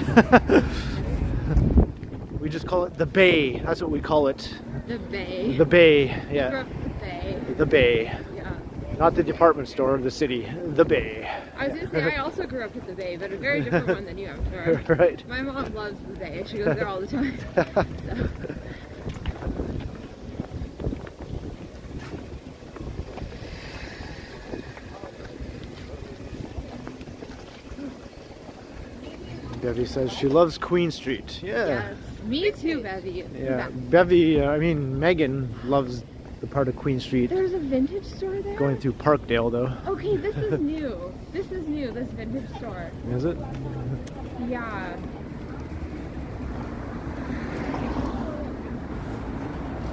S2: We just call it the Bay. That's what we call it.
S1: The Bay.
S2: The Bay,
S1: I grew
S2: yeah.
S1: up in the Bay.
S2: The Bay.
S1: Yeah.
S2: Not the department store, the city. The Bay.
S1: I was going to say, I also grew up at the Bay, but a very different one than you, I'm sure.
S2: Right.
S1: My mom loves the Bay. She goes there all the time. So.
S2: Bevy says she loves Queen Street. Yeah.
S1: Yes. Me too, Bevy. It's
S2: Yeah.
S1: the best.
S2: Bevy, I mean, Megan loves the part of Queen Street.
S1: There's a vintage store there?
S2: Going through Parkdale though.
S1: Okay, this is new. This is new, this vintage store.
S2: Is it?
S1: Yeah.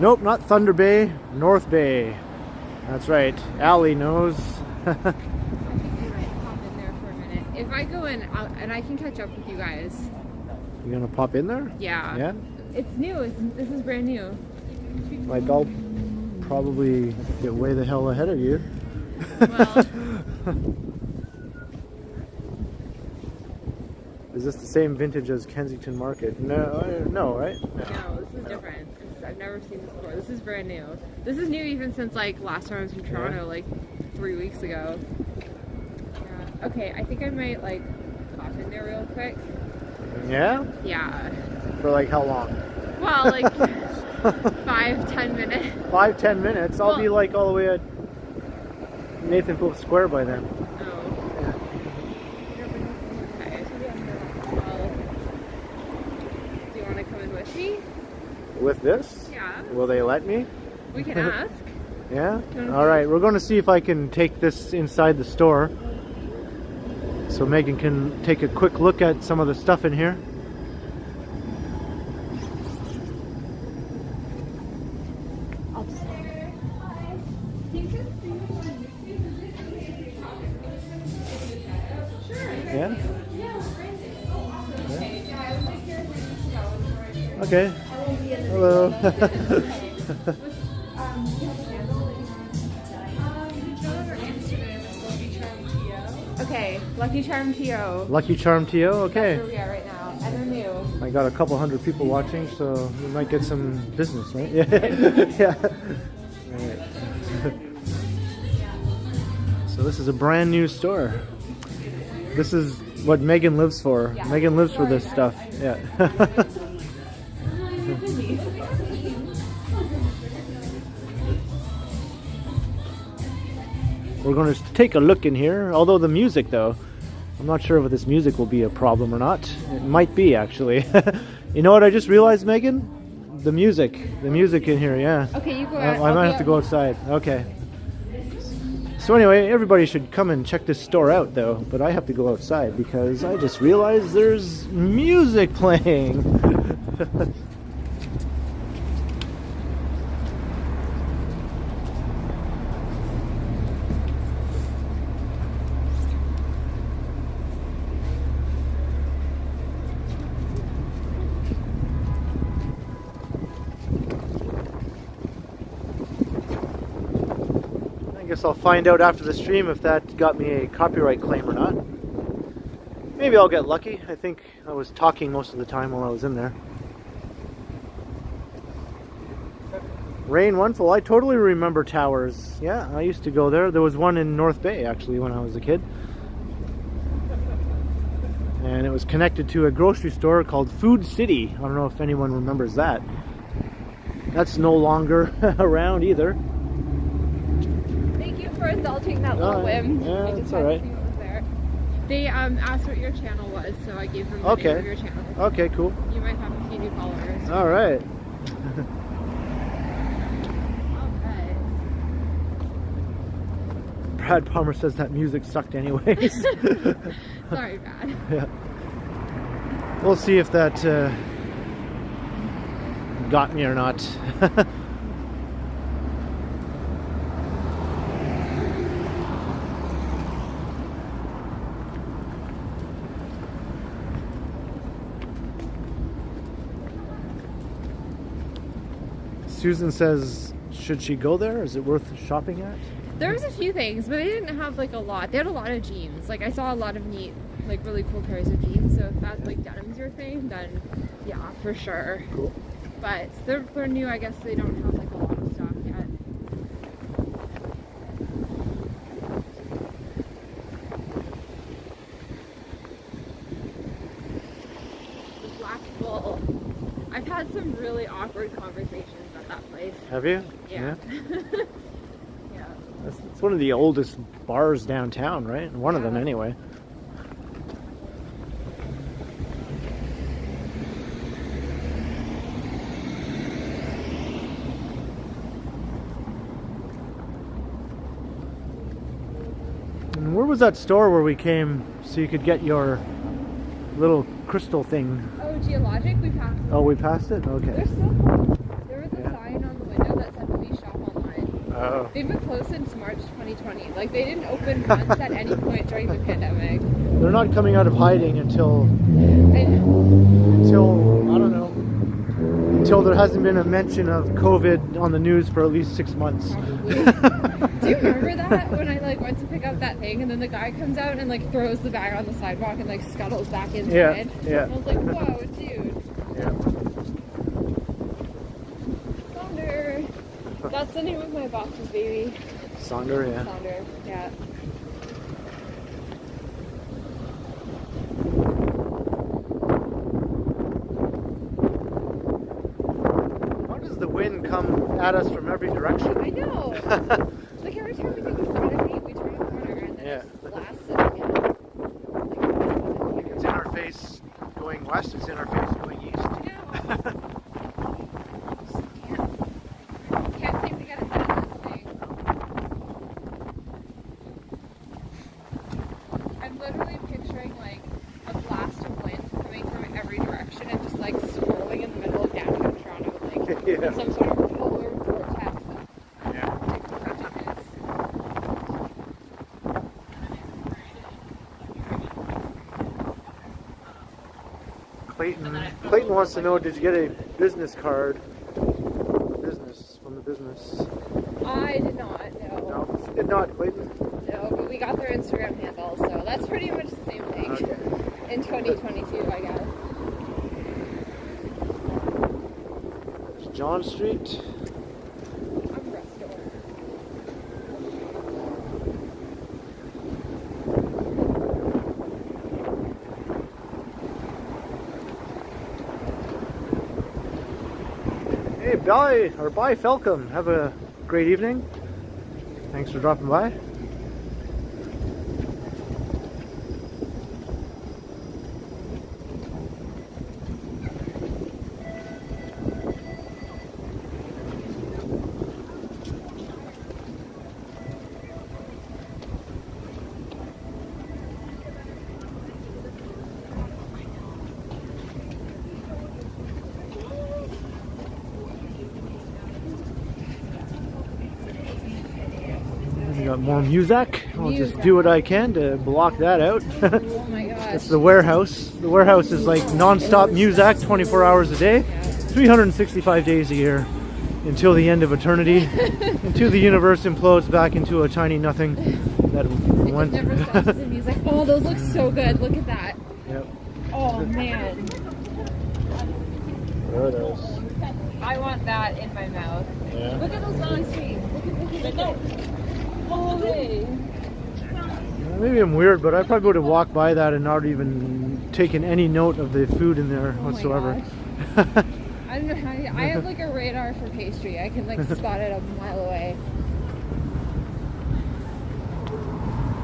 S2: Nope, not Thunder Bay, North Bay. That's right. Allie knows.
S1: I think I might pop in there for a minute. If I go in, and I can catch up with you guys.
S2: You gonna pop in there?
S1: Yeah.
S2: Yeah?
S1: It's new. This is brand new.
S2: Like I'll probably get way the hell ahead of you.
S1: Well,
S2: Is this the same vintage as Kensington Market? No, no, right? No.
S1: no, this is different. I've never seen this before. This is brand new. This is new even since like last time I was in Toronto, like 3 weeks ago. Yeah. Okay, I think I might like pop in there real quick.
S2: Yeah?
S1: Yeah.
S2: For like how long?
S1: Well, like 5-10 minutes.
S2: 5-10 minutes. I'll
S1: Well-
S2: be like all the way at Nathan Phillips Square by then.
S1: Oh.
S2: Yeah.
S1: Okay. Well, do you want to come in with me?
S2: With this?
S1: Yeah.
S2: Will they let me?
S1: We can ask.
S2: Yeah? Alright, we're going to see if I can take this inside the store so Megan can take a quick look at some of the stuff in here. Yeah? Okay. Hello.
S1: Okay, Lucky Charm TO.
S2: Lucky Charm TO, okay.
S1: That's where we are right now. And they're new.
S2: I got a couple hundred people watching, so we might get some business, right? Yeah. Yeah. Right. So this is a brand new store. This is what Megan lives for.
S1: Yeah.
S2: Megan lives for this stuff. Yeah. We're going to take a look in here. Although the music, though, I'm not sure if this music will be a problem or not. It might be, actually. You know what I just realized, Megan? The music in here. Yeah.
S1: Okay, you go
S2: I
S1: out.
S2: might have to go outside. Okay. So anyway, everybody should come and check this store out, though. But I have to go outside because I just realized there's music playing. I guess I'll find out after the stream if that got me a copyright claim or not. Maybe I'll get lucky. I think I was talking most of the time while I was in there. Rain Oneful, I totally remember Towers. Yeah, I used to go there. There was one in North Bay, actually, when I was a kid. And it was connected to a grocery store called Food City. I don't know if anyone remembers that. That's no longer around either.
S1: Thank you for indulging that little whim.
S2: Yeah,
S1: I just
S2: it's
S1: had to
S2: alright.
S1: see what was there. They asked what your channel was, so I gave them the name of your channel.
S2: Okay, cool.
S1: You might have a few new followers.
S2: Alright. Brad Palmer says that music sucked anyways.
S1: Sorry, Brad.
S2: Yeah. We'll see if that got me or not. Susan says, should she go there? Is it worth shopping at?
S1: There was a few things, but they didn't have like a lot. They had a lot of jeans. Like I saw a lot of neat, like really cool pairs of jeans. So if that's like denim's your thing, then yeah, for sure.
S2: Cool.
S1: But they're new. I guess they don't have like a lot of stock yet. The Black Bull. I've had some really awkward conversations at that place.
S2: Have you?
S1: Yeah. Yeah.
S2: It's one of the oldest bars downtown, right? One of them, anyway. And where was that store where we came so you could get your little crystal thing?
S1: Oh, Geologic? We passed it.
S2: Oh, we passed it? Okay.
S1: They're still closed. There was a sign on the window that said please shop online.
S2: Oh.
S1: They've been closed since March 2020. Like they didn't open once at any point during the pandemic.
S2: They're not coming out of hiding until I don't know, until there hasn't been a mention of COVID on the news for at least 6 months.
S1: Probably. Do you remember that when I like went to pick up that thing and then the guy comes out and like throws the bag on the sidewalk and like scuttles back inside?
S2: Yeah, yeah.
S1: And I was like, whoa, dude.
S2: Yeah.
S1: Sonder. That's the name of my box's baby.
S2: Sonder, yeah.
S1: Sonder, yeah.
S2: Why does the wind come at us from every direction?
S1: I know. Like every time we take a front of me, we turn a corner and then it blasts it again.
S2: Like it's in our face going west, it's in our face going east.
S1: I know. in some sort of polar vortex.
S2: Yeah. Clayton wants to know, did you get a business card? Business, from the business.
S1: I did not, no.
S2: No, did not, Clayton?
S1: No, but we got their Instagram handle, so that's pretty much the same thing.
S2: Okay.
S1: In 2022, I guess.
S2: There's John Street.
S1: I'm restored.
S2: Hey, bye, Falcom. Have a great evening. Thanks for dropping by. We got more music. I'll just do what I can to block that out.
S1: Oh my gosh.
S2: It's the warehouse. The warehouse is like non-stop music, 24 hours a day, 365 days a year, until the end of eternity, until the universe implodes back into a tiny nothing. That
S1: It never stops the music. Oh, those look so good. Look at that.
S2: Yep.
S1: Oh man.
S2: There it is.
S1: I want that in my mouth.
S2: Yeah.
S1: Look at those long streets. Look at holy.
S2: Maybe I'm weird, but I probably would have walked by that and not even taken any note of the food in there whatsoever.
S1: I don't know how I have like a radar for pastry. I can like spot it a mile away.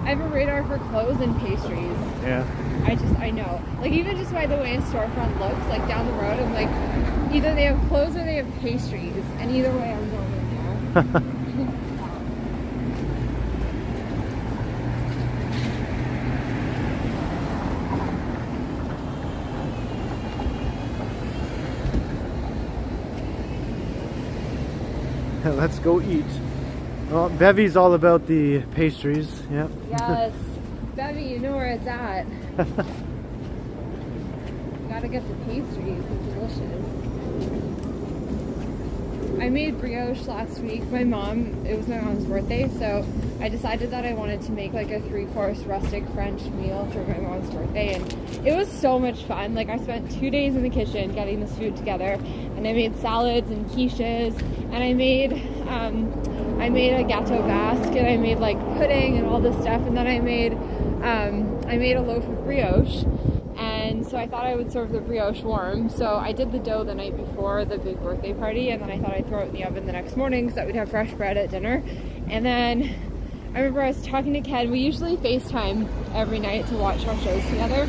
S1: I have a radar for clothes and pastries.
S2: Yeah.
S1: I know. Like even just by the way a storefront looks, like down the road, I'm like, either they have clothes or they have pastries. And either way I'm going in now.
S2: Let's go eat. Well, Bevy's all about the pastries. Yeah.
S1: Yes. Bevy, you know where it's at. Gotta get the pastries. It's delicious. I made brioche last week. It was my mom's birthday, so I decided that I wanted to make like a 3-course rustic French meal for my mom's birthday, and it was so much fun. Like I spent 2 days in the kitchen getting this food together, and I made salads and quiches, and I made a gâteau basque, and I made like pudding and all this stuff, and then I made a loaf of brioche. And so I thought I would serve the brioche warm. So I did the dough the night before the big birthday party, and then I thought I'd throw it in the oven the next morning so that we'd have fresh bread at dinner. And then I remember I was talking to Ken. We usually FaceTime every night to watch our shows together.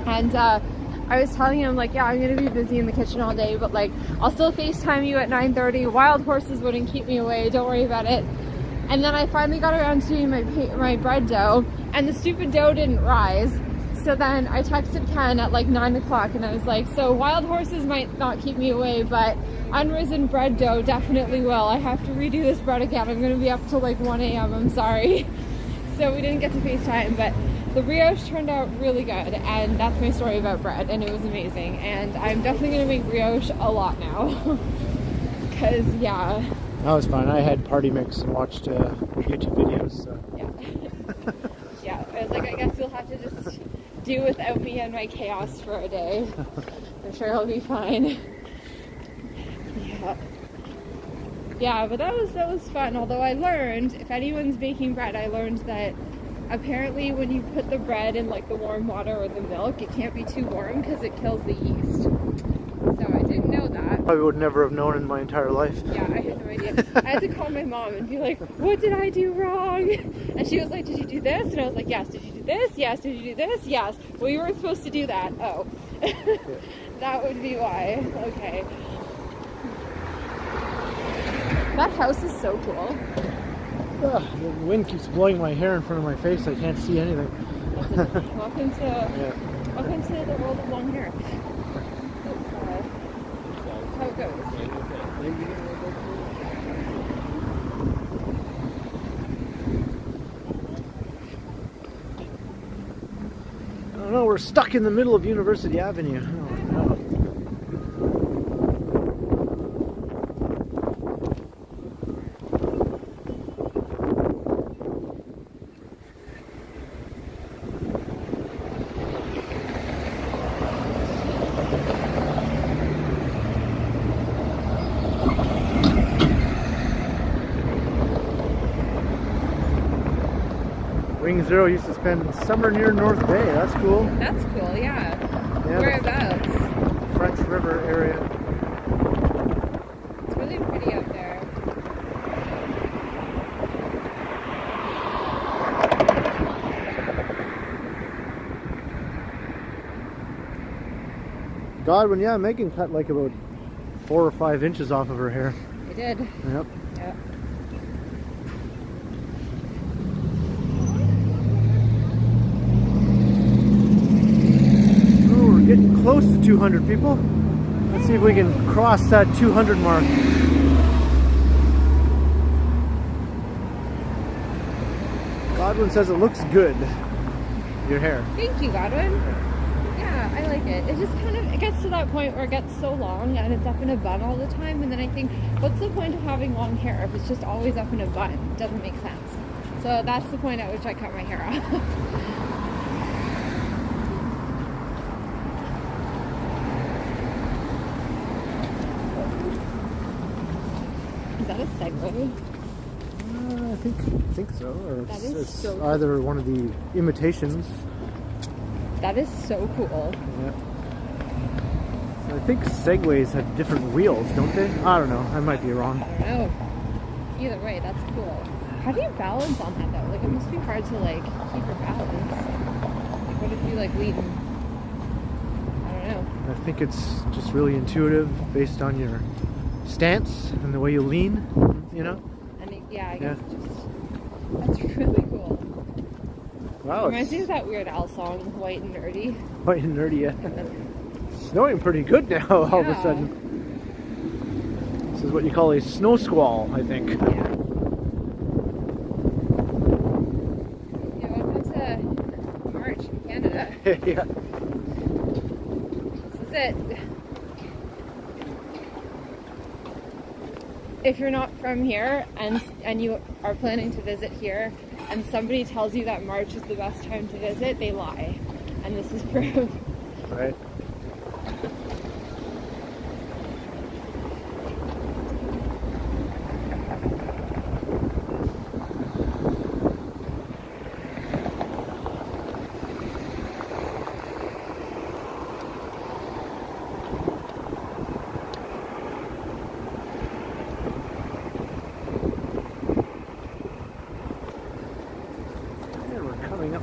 S1: And I was telling him, like, yeah, I'm going to be busy in the kitchen all day, but like, I'll still FaceTime you at 9:30. Wild horses wouldn't keep me away. Don't worry about it. And then I finally got around to doing my bread dough, and the stupid dough didn't rise. So then I texted Ken at like 9 o'clock, and I was like, so wild horses might not keep me away, but unrisen bread dough definitely will. I have to redo this bread again. I'm going to be up till like 1 a.m. I'm sorry. So we didn't get to FaceTime, but the brioche turned out really good, and that's my story about bread, and it was amazing. And I'm definitely going to make brioche a lot now. Because, yeah.
S2: That was fun. I had party mix and watched YouTube videos. So.
S1: Yeah. Yeah, I was like, I guess you'll have to just do without me and my chaos for a day. I'm sure I'll be fine. Yeah. Yeah, but that was fun. Although I learned, if anyone's baking bread, I learned that apparently when you put the bread in like the warm water or the milk, it can't be too warm because it kills the yeast. So I didn't know that.
S2: I would never have known in my entire life.
S1: Yeah, I had no idea. I had to call my mom and be like, what did I do wrong? And she was like, did you do this? And I was like, yes. Did you do this? Yes. Did you do this? Yes. Well, you weren't supposed to do that. Oh. That would be why. Okay. That house is so cool.
S2: The wind keeps blowing my hair in front of my face. I can't see anything.
S1: Welcome to the world of long hair. That's how it goes.
S2: we're stuck in the middle of University Avenue. Oh, no. Ring Zero used to spend summer near North Bay. That's cool.
S1: That's cool, yeah.
S2: Yeah,
S1: Whereabouts?
S2: French River area.
S1: It's really pretty out there.
S2: Godwin, yeah, Meghan cut like about 4 or 5 inches off of her hair.
S1: I did.
S2: Yep.
S1: Yep.
S2: Oh, we're getting close to 200 people. Let's see if we can cross that 200 mark. Godwin says it looks good. Your hair.
S1: Thank you, Godwin. Yeah, I like it. It just kind of, it gets to that point where it gets so long and it's up in a bun all the time, and then I think, what's the point of having long hair if it's just always up in a bun? It doesn't make sense. So that's the point at which I cut my hair off. Is that a Segway?
S2: I think so. Or
S1: That
S2: it's,
S1: is
S2: it's
S1: so cool.
S2: either one of the imitations.
S1: That is so cool.
S2: Yeah. I think Segways have different wheels, don't they? I don't know. I might be wrong.
S1: I don't know. Either way, that's cool. How do you balance on that though? Like, it must be hard to like keep your balance. Like, what if you like lean? I don't know.
S2: I think it's just really intuitive based on your stance and the way you lean, you know?
S1: And it, yeah, I guess it's just, that's really cool.
S2: Wow,
S1: Reminds me
S2: it's
S1: of that Weird Al song, White and Nerdy.
S2: quite nerdy. Yeah. Snowing pretty good now all of a
S1: Yeah.
S2: sudden. This is what you call a snow squall, I think.
S1: Yeah. Yeah, welcome to March in Canada.
S2: Yeah.
S1: This is it. If you're not from here and you are planning to visit here and somebody tells you that March is the best time to visit, they lie. And this is proof.
S2: Right.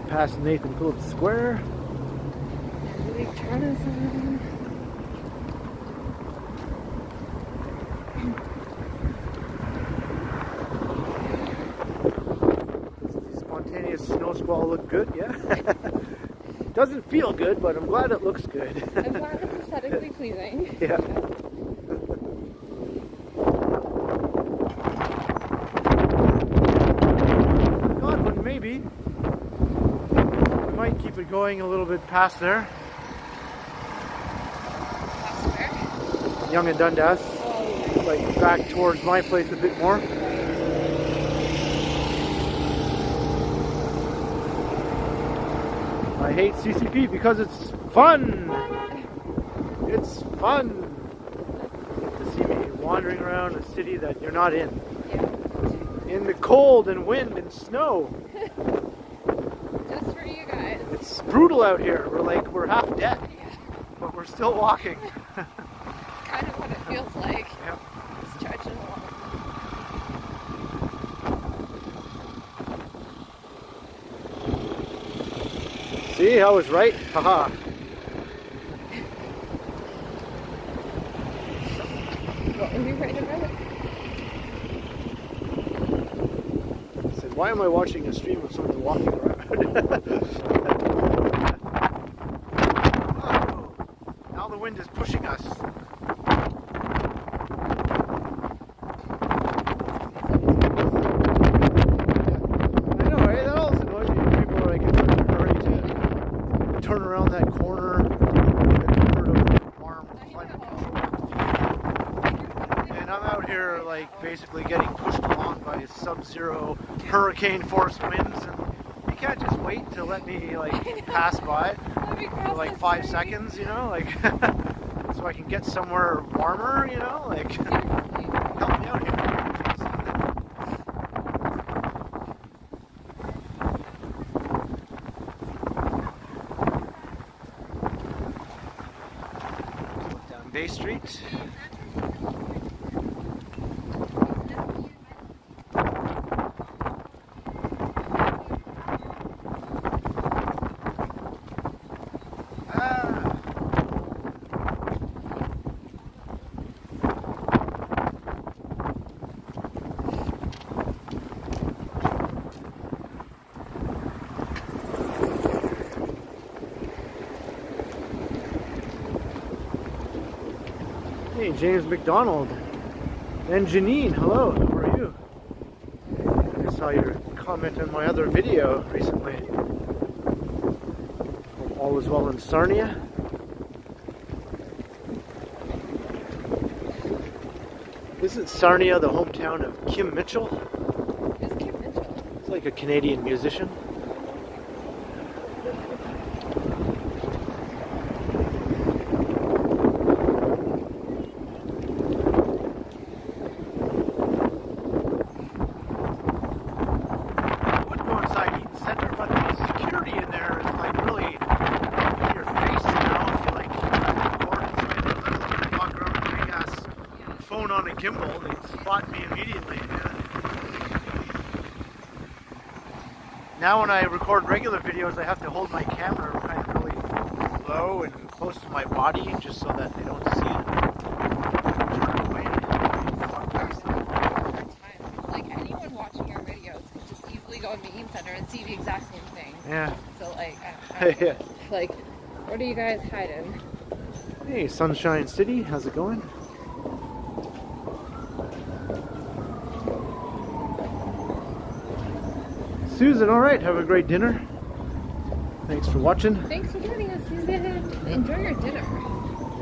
S2: Past Nathan Phillips Square.
S1: Really Chinatown.
S2: Does the spontaneous snow squall look good? Yeah. Doesn't feel good, but I'm glad it looks good.
S1: I'm glad it's aesthetically pleasing.
S2: Yeah. Godwin, maybe. Might keep it going a little bit past there.
S1: Past where?
S2: Yonge and Dundas.
S1: Oh,
S2: Like back towards my place a bit more. I hate CCP because it's fun. It's fun to see me wandering around a city that you're not in.
S1: yeah.
S2: In the cold and wind and snow.
S1: Just for you guys.
S2: It's brutal out here. We're half dead,
S1: Yeah.
S2: but we're still walking.
S1: Kind of what it feels like.
S2: Yep.
S1: Just trudging along.
S2: See, I was right. Haha.
S1: What were you right about?
S2: I said, why am I watching a stream of someone walking around? Oh, now the wind is pushing us. I know, right? That also annoys me. People are like in such a hurry to turn around that like basically getting pushed along by sub-zero hurricane force winds, and you can't just wait to let me like pass by for like 5 seconds, you know, like so I can get somewhere warmer, you know, like help me out here. Down Bay Street. Hey, James McDonald and Janine, hello, how are you? I saw your comment on my other video recently. Hope all is well in Sarnia. Isn't Sarnia the hometown of Kim Mitchell?
S1: Who's Kim Mitchell?
S2: It's like a Canadian musician. On a gimbal, they'd spot me immediately. Now when I record regular videos, I have to hold my camera kind of really low and close to my body just so that they don't see it. Turn away.
S1: It's like anyone watching our videos could just easily go in the Meme Center and see the exact same thing.
S2: Yeah.
S1: So like, I don't know. Like, what are you guys hiding?
S2: Hey, Sunshine City, how's it going? Susan, all right. Have a great dinner. Thanks for watching.
S1: Thanks for joining us, Susan. Enjoy your dinner.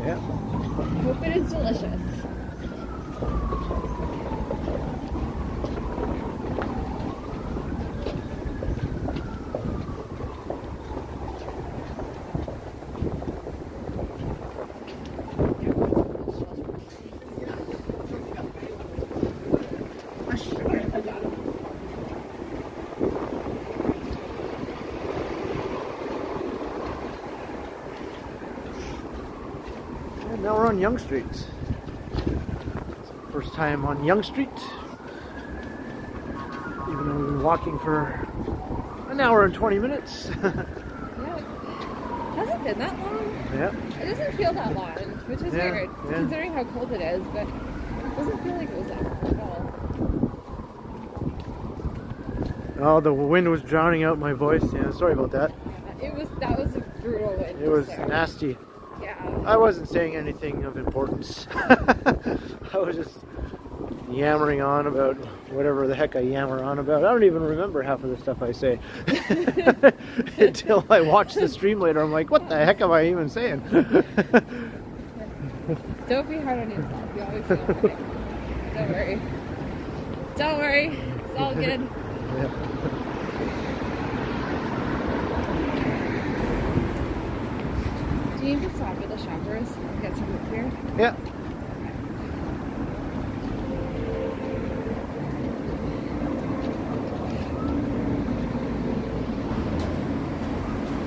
S2: Yeah.
S1: Hope it is delicious.
S2: Now we're on Yonge Street. First time on Yonge Street. Even though we've been walking for an hour and 20 minutes.
S1: Yeah, it hasn't been that long.
S2: Yeah.
S1: It doesn't feel that long, which is weird, considering how cold it is, but it doesn't feel like it was that long at all.
S2: Oh, the wind was drowning out my voice. Yeah, sorry about that.
S1: Yeah, that was a brutal wind.
S2: It was nasty.
S1: Yeah.
S2: I wasn't saying anything of importance. I was just yammering on about whatever the heck I yammer on about. I don't even remember half of the stuff I say. Until I watch the stream later, I'm like, what the heck am I even saying?
S1: Don't be hard on yourself. You always feel okay. Don't worry. Don't worry. It's all good.
S2: Yeah.
S1: Do you need to stop at the shoppers and get some root beer?
S2: Yeah.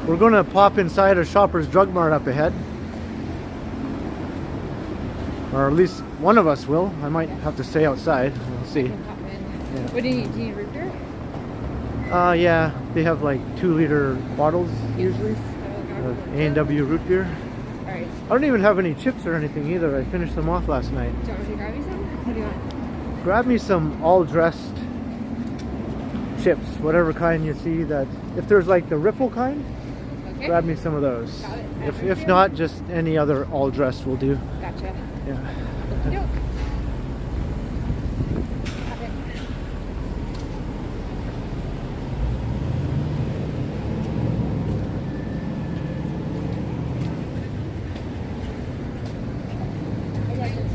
S2: We're going to pop inside a Shoppers Drug Mart up ahead. Or at least one of us will. I might have to stay outside. We'll see.
S1: Yeah. What do you need? Do you need root beer?
S2: Yeah. They have like 2-liter bottles usually. A&W root beer.
S1: Alright.
S2: I don't even have any chips or anything either. I finished them off last night.
S1: Do you want me to grab you some? What do you want?
S2: Grab me some all-dressed chips, whatever kind you see that. If there's like the Ripple kind,
S1: Okay.
S2: grab me some of those.
S1: Got it.
S2: If not, just any other all-dressed will do.
S1: Gotcha.
S2: Yeah.
S1: Okey-doke. Got it.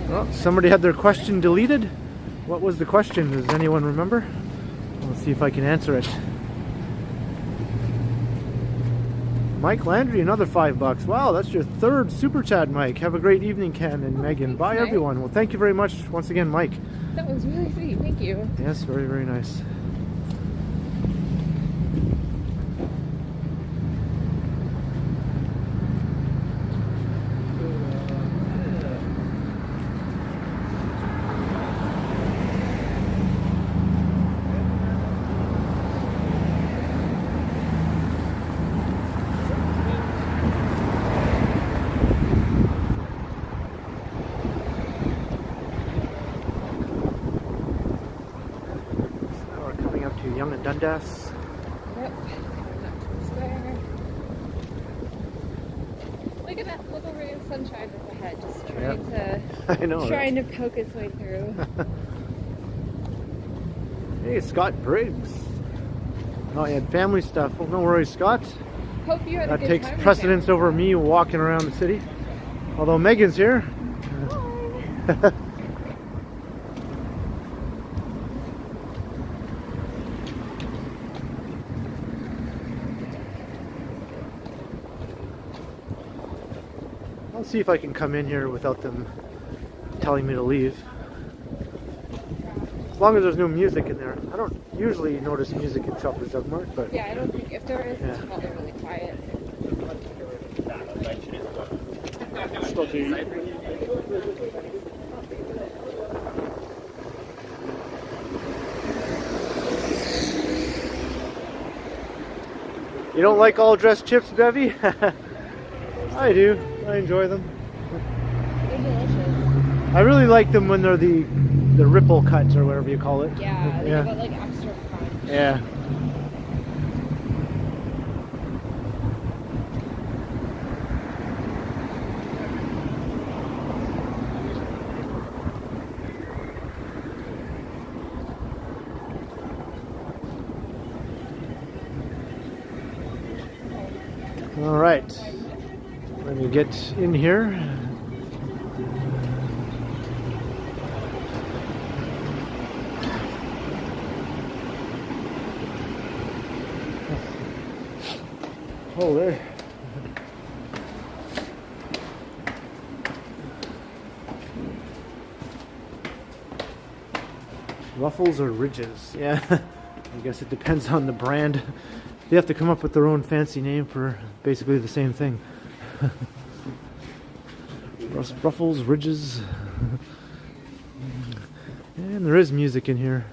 S2: Well, somebody had their question deleted. What was the question? Does anyone remember? Let's see if I can answer it. Mike Landry, another $5. Wow, that's your third super chat, Mike. Have a great evening, Ken and Megan. Bye,
S1: Mike.
S2: everyone. Well, thank you very much once again, Mike.
S1: That was really sweet. Thank you.
S2: Yes, very, very nice. Yonge and Dundas.
S1: Yep. Square. Look at that little ray of sunshine up ahead, just trying to poke its way through.
S2: Hey, Scott Briggs. Oh, you had family stuff. Well, no worries, Scott.
S1: Hope you had a
S2: That
S1: good
S2: takes
S1: time
S2: precedence over me walking around the city. Although Megan's here.
S1: Hi.
S2: I'll see if I can come in here without them telling me to leave. As long as there's no music in there. I don't usually notice music in Shoppers Drug Mart, but
S1: Yeah, I don't think if there is,
S2: yeah.
S1: it's probably really quiet.
S2: You don't like all dressed chips, Bevy? I do. I enjoy them.
S1: They're delicious.
S2: I really like them when they're the ripple cuts or whatever you call it.
S1: Yeah, they
S2: Yeah.
S1: got like extra crunch.
S2: Yeah. All right. Let me get in here. Oh, there. Ruffles or ridges? Yeah, I guess it depends on the brand. They have to come up with their own fancy name for basically the same thing. Ruffles, ridges. And there is music in here.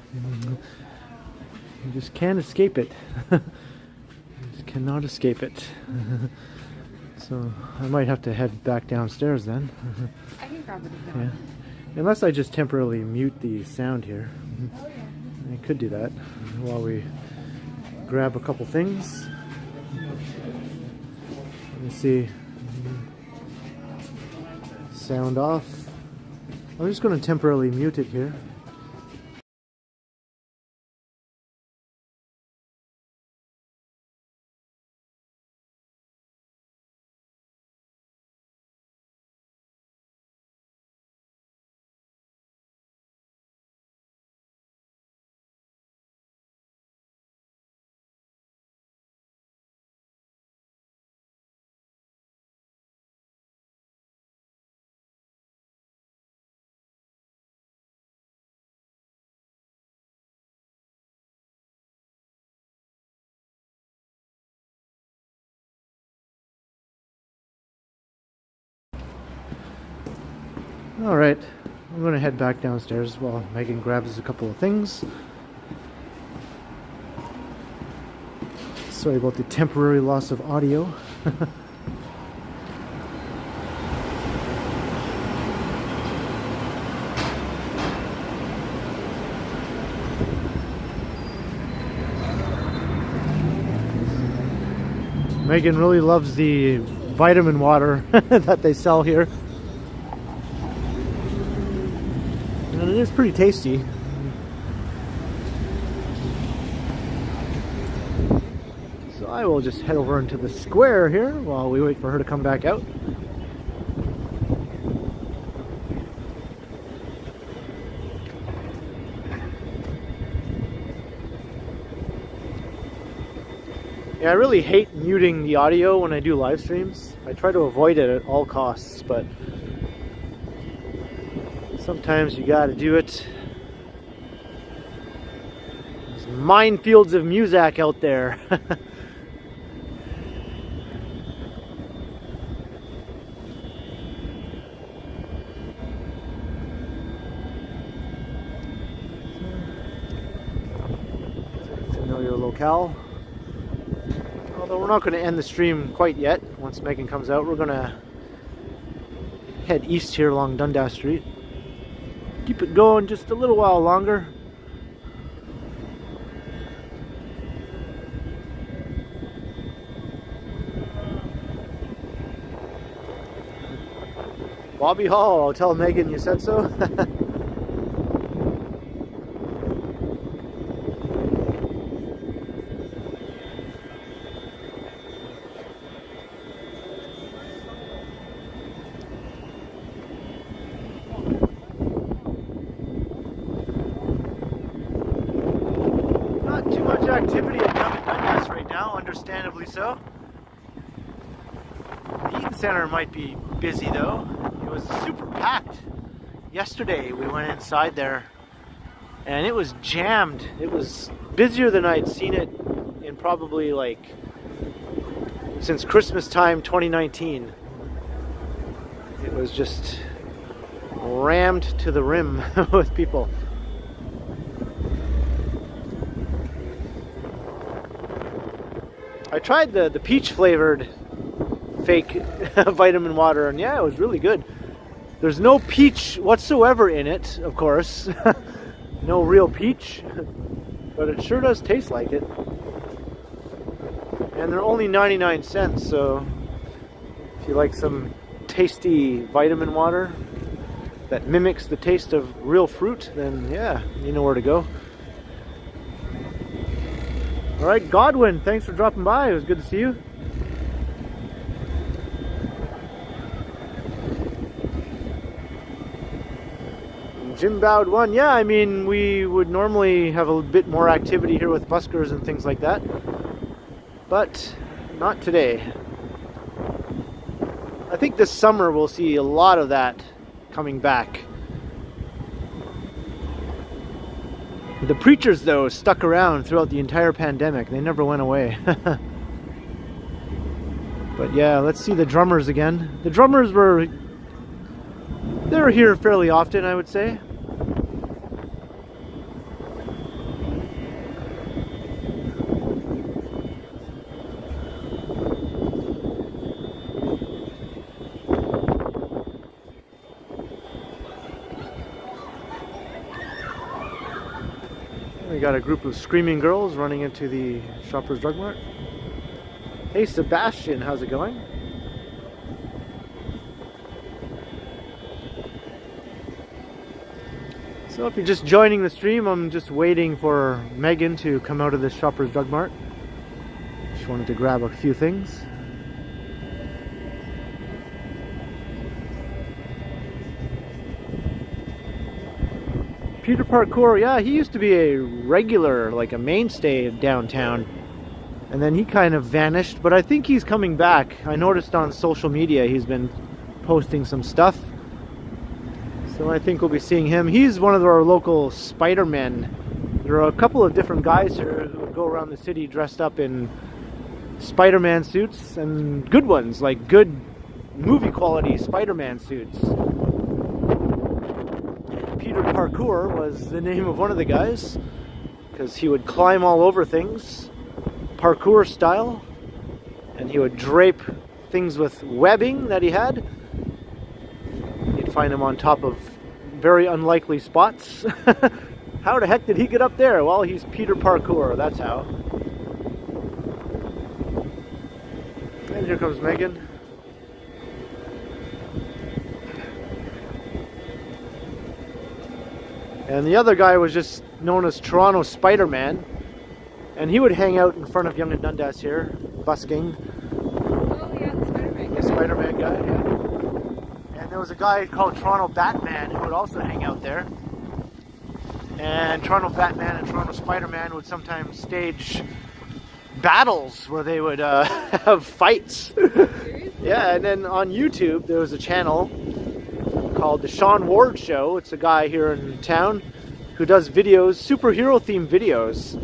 S2: You just can't escape it. Cannot escape it. So I might have to head back downstairs then.
S1: I can grab it
S2: Yeah.
S1: again.
S2: Unless I just temporarily mute the sound here.
S1: Oh yeah.
S2: I could do that while we grab a couple things. Let me see. Sound off. I'm just going to temporarily mute it here. Alright, I'm going to head back downstairs while Megan grabs a couple of things. Sorry about the temporary loss of audio. Megan really loves the vitamin water that they sell here. And it is pretty tasty. So I will just head over into the square here while we wait for her to come back out. Yeah, I really hate muting the audio when I do live streams. I try to avoid it at all costs, but sometimes you gotta do it. There's minefields of Muzak out there. Familiar locale. Although we're not going to end the stream quite yet. Once Meghan comes out, we're going to head east here along Dundas Street. Keep it going just a little while longer. Bobby Hall, I'll tell Meghan you said so. Activity at Yonge and Dundas right now, understandably so. The Eaton Center might be busy though. It was super packed. Yesterday we went inside there and it was jammed. It was busier than I'd seen it in probably like since Christmas time 2019. It was just rammed to the rim with people. I tried the peach flavored fake vitamin water, and yeah, it was really good. There's no peach whatsoever in it, of course. No real peach, but it sure does taste like it. And they're only 99 cents, so if you like some tasty vitamin water that mimics the taste of real fruit, then yeah, you know where to go. Alright, Godwin, thanks for dropping by. It was good to see you. Jim Bowed 1. Yeah, I mean, we would normally have a bit more activity here with buskers and things like that. But not today. I think this summer we'll see a lot of that coming back. The preachers, though, stuck around throughout the entire pandemic. They never went away. But yeah, let's see the drummers again. The drummers they were here fairly often, I would say. We got a group of screaming girls running into the Shoppers Drug Mart. Hey Sebastian, how's it going? So if you're just joining the stream, I'm just waiting for Meghan to come out of the Shoppers Drug Mart. Just wanted to grab a few things. Peter Parkour, yeah, he used to be a regular, like a mainstay of downtown. And then he kind of vanished, but I think he's coming back. I noticed on social media he's been posting some stuff. So I think we'll be seeing him. He's one of our local Spider-Men. There are a couple of different guys here who go around the city dressed up in Spider-Man suits, and good ones, like good movie quality Spider-Man suits. Peter Parkour was the name of one of the guys, because he would climb all over things, parkour style, and he would drape things with webbing that he had. You'd find him on top of very unlikely spots. How the heck did he get up there? Well, he's Peter Parkour, that's how. And here comes Meghan. And the other guy was just known as Toronto Spider-Man. And he would hang out in front of Yonge and Dundas here, busking.
S1: Oh yeah, the Spider-Man guy.
S2: The Spider-Man guy, yeah. And there was a guy called Toronto Batman who would also hang out there. And Toronto Batman and Toronto Spider-Man would sometimes stage battles where they would have fights. Yeah, and then on YouTube there was a channel called The Sean Ward Show. It's a guy here in town who does videos, superhero themed videos.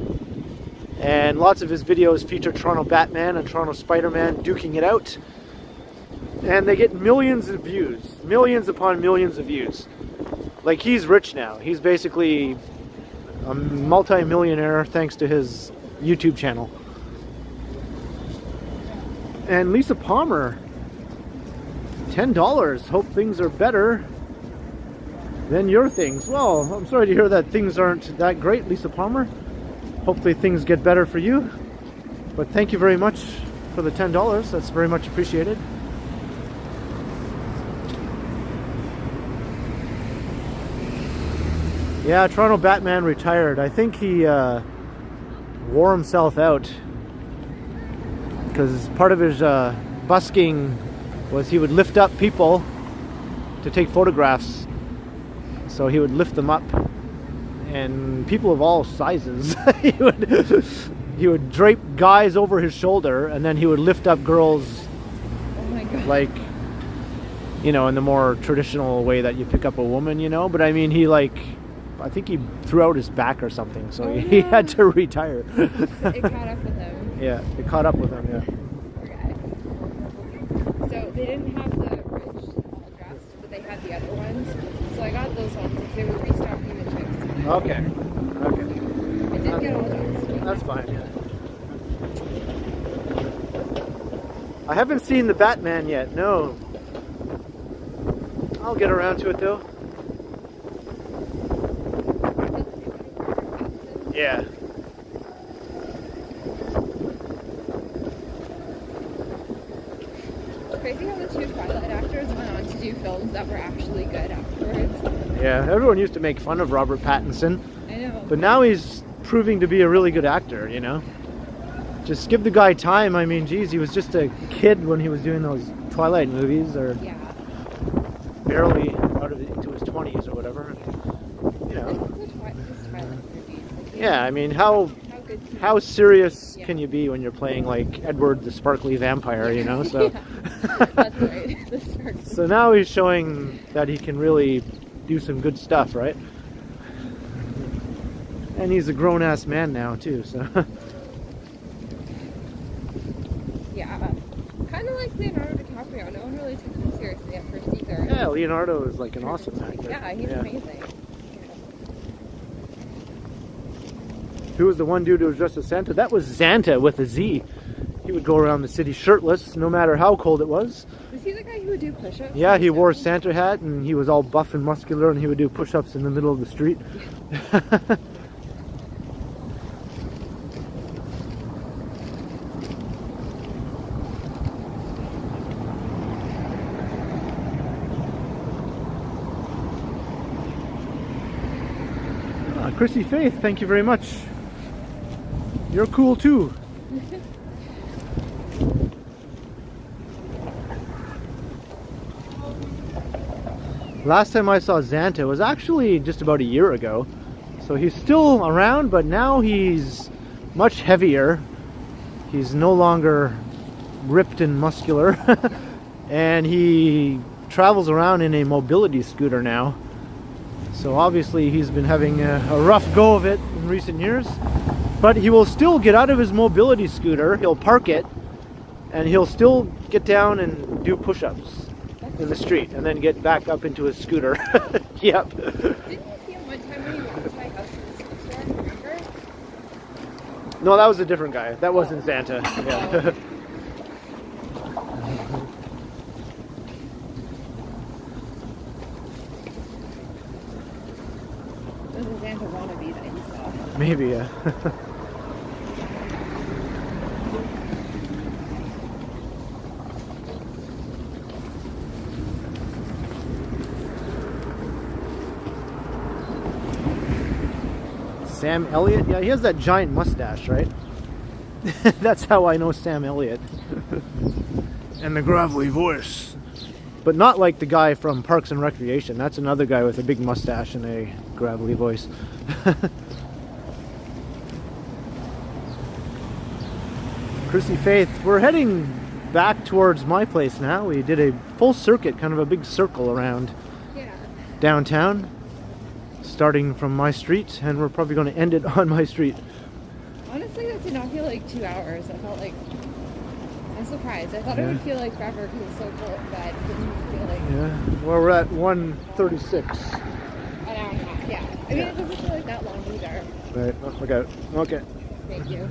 S2: And lots of his videos feature Toronto Batman and Toronto Spider-Man duking it out. And they get millions of views. Millions upon millions of views. Like, he's rich now. He's basically a multi-millionaire thanks to his YouTube channel. And Lisa Palmer, $10. Hope things are better than your things. Well, I'm sorry to hear that things aren't that great, Lisa Palmer. Hopefully things get better for you. But thank you very much for the $10. That's very much appreciated. Yeah, Toronto Batman retired. I think he wore himself out. Because part of his busking was he would lift up people to take photographs. So he would lift them up, and people of all sizes. he would drape guys over his shoulder, and then he would lift up girls.
S1: Oh my God.
S2: Like, you know, in the more traditional way that you pick up a woman, you know. But I mean, he like, I think he threw out his back or something, so he had to retire.
S1: It caught up with him.
S2: Yeah, it caught up with him, yeah.
S1: Okay. So they didn't have the rich dressed, but they had the other ones. So I got those ones because they were restocking the chicks.
S2: Okay. Okay.
S1: I did get all dressed.
S2: That's fine, yeah. I haven't seen the Batman yet, no. I'll get around to it though. Yeah.
S1: It's crazy how the two Twilight actors went on to do films that were actually good afterwards.
S2: Yeah, everyone used to make fun of Robert Pattinson.
S1: I know.
S2: But now he's proving to be a really good actor, you know? Just give the guy time. I mean, geez, he was just a kid when he was doing those Twilight movies, or
S1: Yeah.
S2: barely out of into his 20s or whatever. You know.
S1: It's the Twilight movies. Like,
S2: Yeah, I mean, how
S1: good
S2: how serious
S1: Yeah.
S2: can you be when you're playing like Edward the Sparkly Vampire, you know? So
S1: Yeah. That's right. The sparkly.
S2: so now he's showing that he can really do some good stuff, right? And he's a grown-ass man now too, so
S1: Yeah. Kind of like Leonardo DiCaprio. No one really took him seriously at first either.
S2: yeah, Leonardo is like an awesome actor.
S1: Yeah, he's amazing.
S2: Who was the one dude who was dressed as Santa? That was Xanta with a Z. He would go around the city shirtless, no matter how cold it was.
S1: Was he the guy who would do push-ups?
S2: Yeah, he wore a Santa hat, and he was all buff and muscular, and he would do push-ups in the middle of the street. Chrissy Faith, thank you very much. You're cool too. Last time I saw Xanta was actually just about a year ago. So he's still around, but now he's much heavier. He's no longer ripped and muscular. And he travels around in a mobility scooter now. So obviously he's been having a rough go of it in recent years. But he will still get out of his mobility scooter, he'll park it, and he'll still get down and do push-ups in the street, and then get back up into his scooter. Yep.
S1: Didn't you see him one time when he walked to my house in the store, remember?
S2: No, that was a different guy. That wasn't Xanta. Yeah.
S1: It was a Xanta wannabe that you saw.
S2: Maybe, yeah. Sam Elliott? Yeah, he has that giant mustache, right? That's how I know Sam Elliott. And the gravelly voice. But not like the guy from Parks and Recreation. That's another guy with a big mustache and a gravelly voice. Chrissy Faith, we're heading back towards my place now. We did a full circuit, kind of a big circle around downtown, starting from my street, and we're probably going to end it on my street.
S1: Honestly, that did not feel like 2 hours. I felt like, I'm surprised. I thought it would feel like forever because it's so cold, but it didn't feel like...
S2: Yeah, well, we're at 1:36.
S1: An hour and a half, yeah. I mean, it doesn't feel like that long either.
S2: Right, oh, look out. Okay.
S1: Thank you.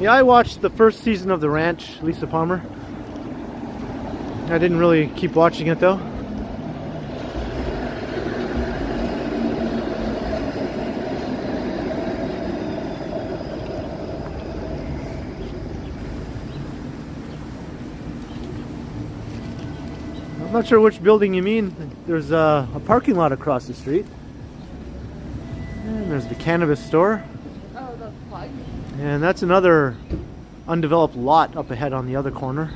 S2: Yeah, I watched the first season of The Ranch, Lisa Palmer. I didn't really keep watching it though. I'm not sure which building you mean. There's a parking lot across the street. And there's the cannabis store.
S1: Oh, the plug?
S2: And that's another undeveloped lot up ahead on the other corner.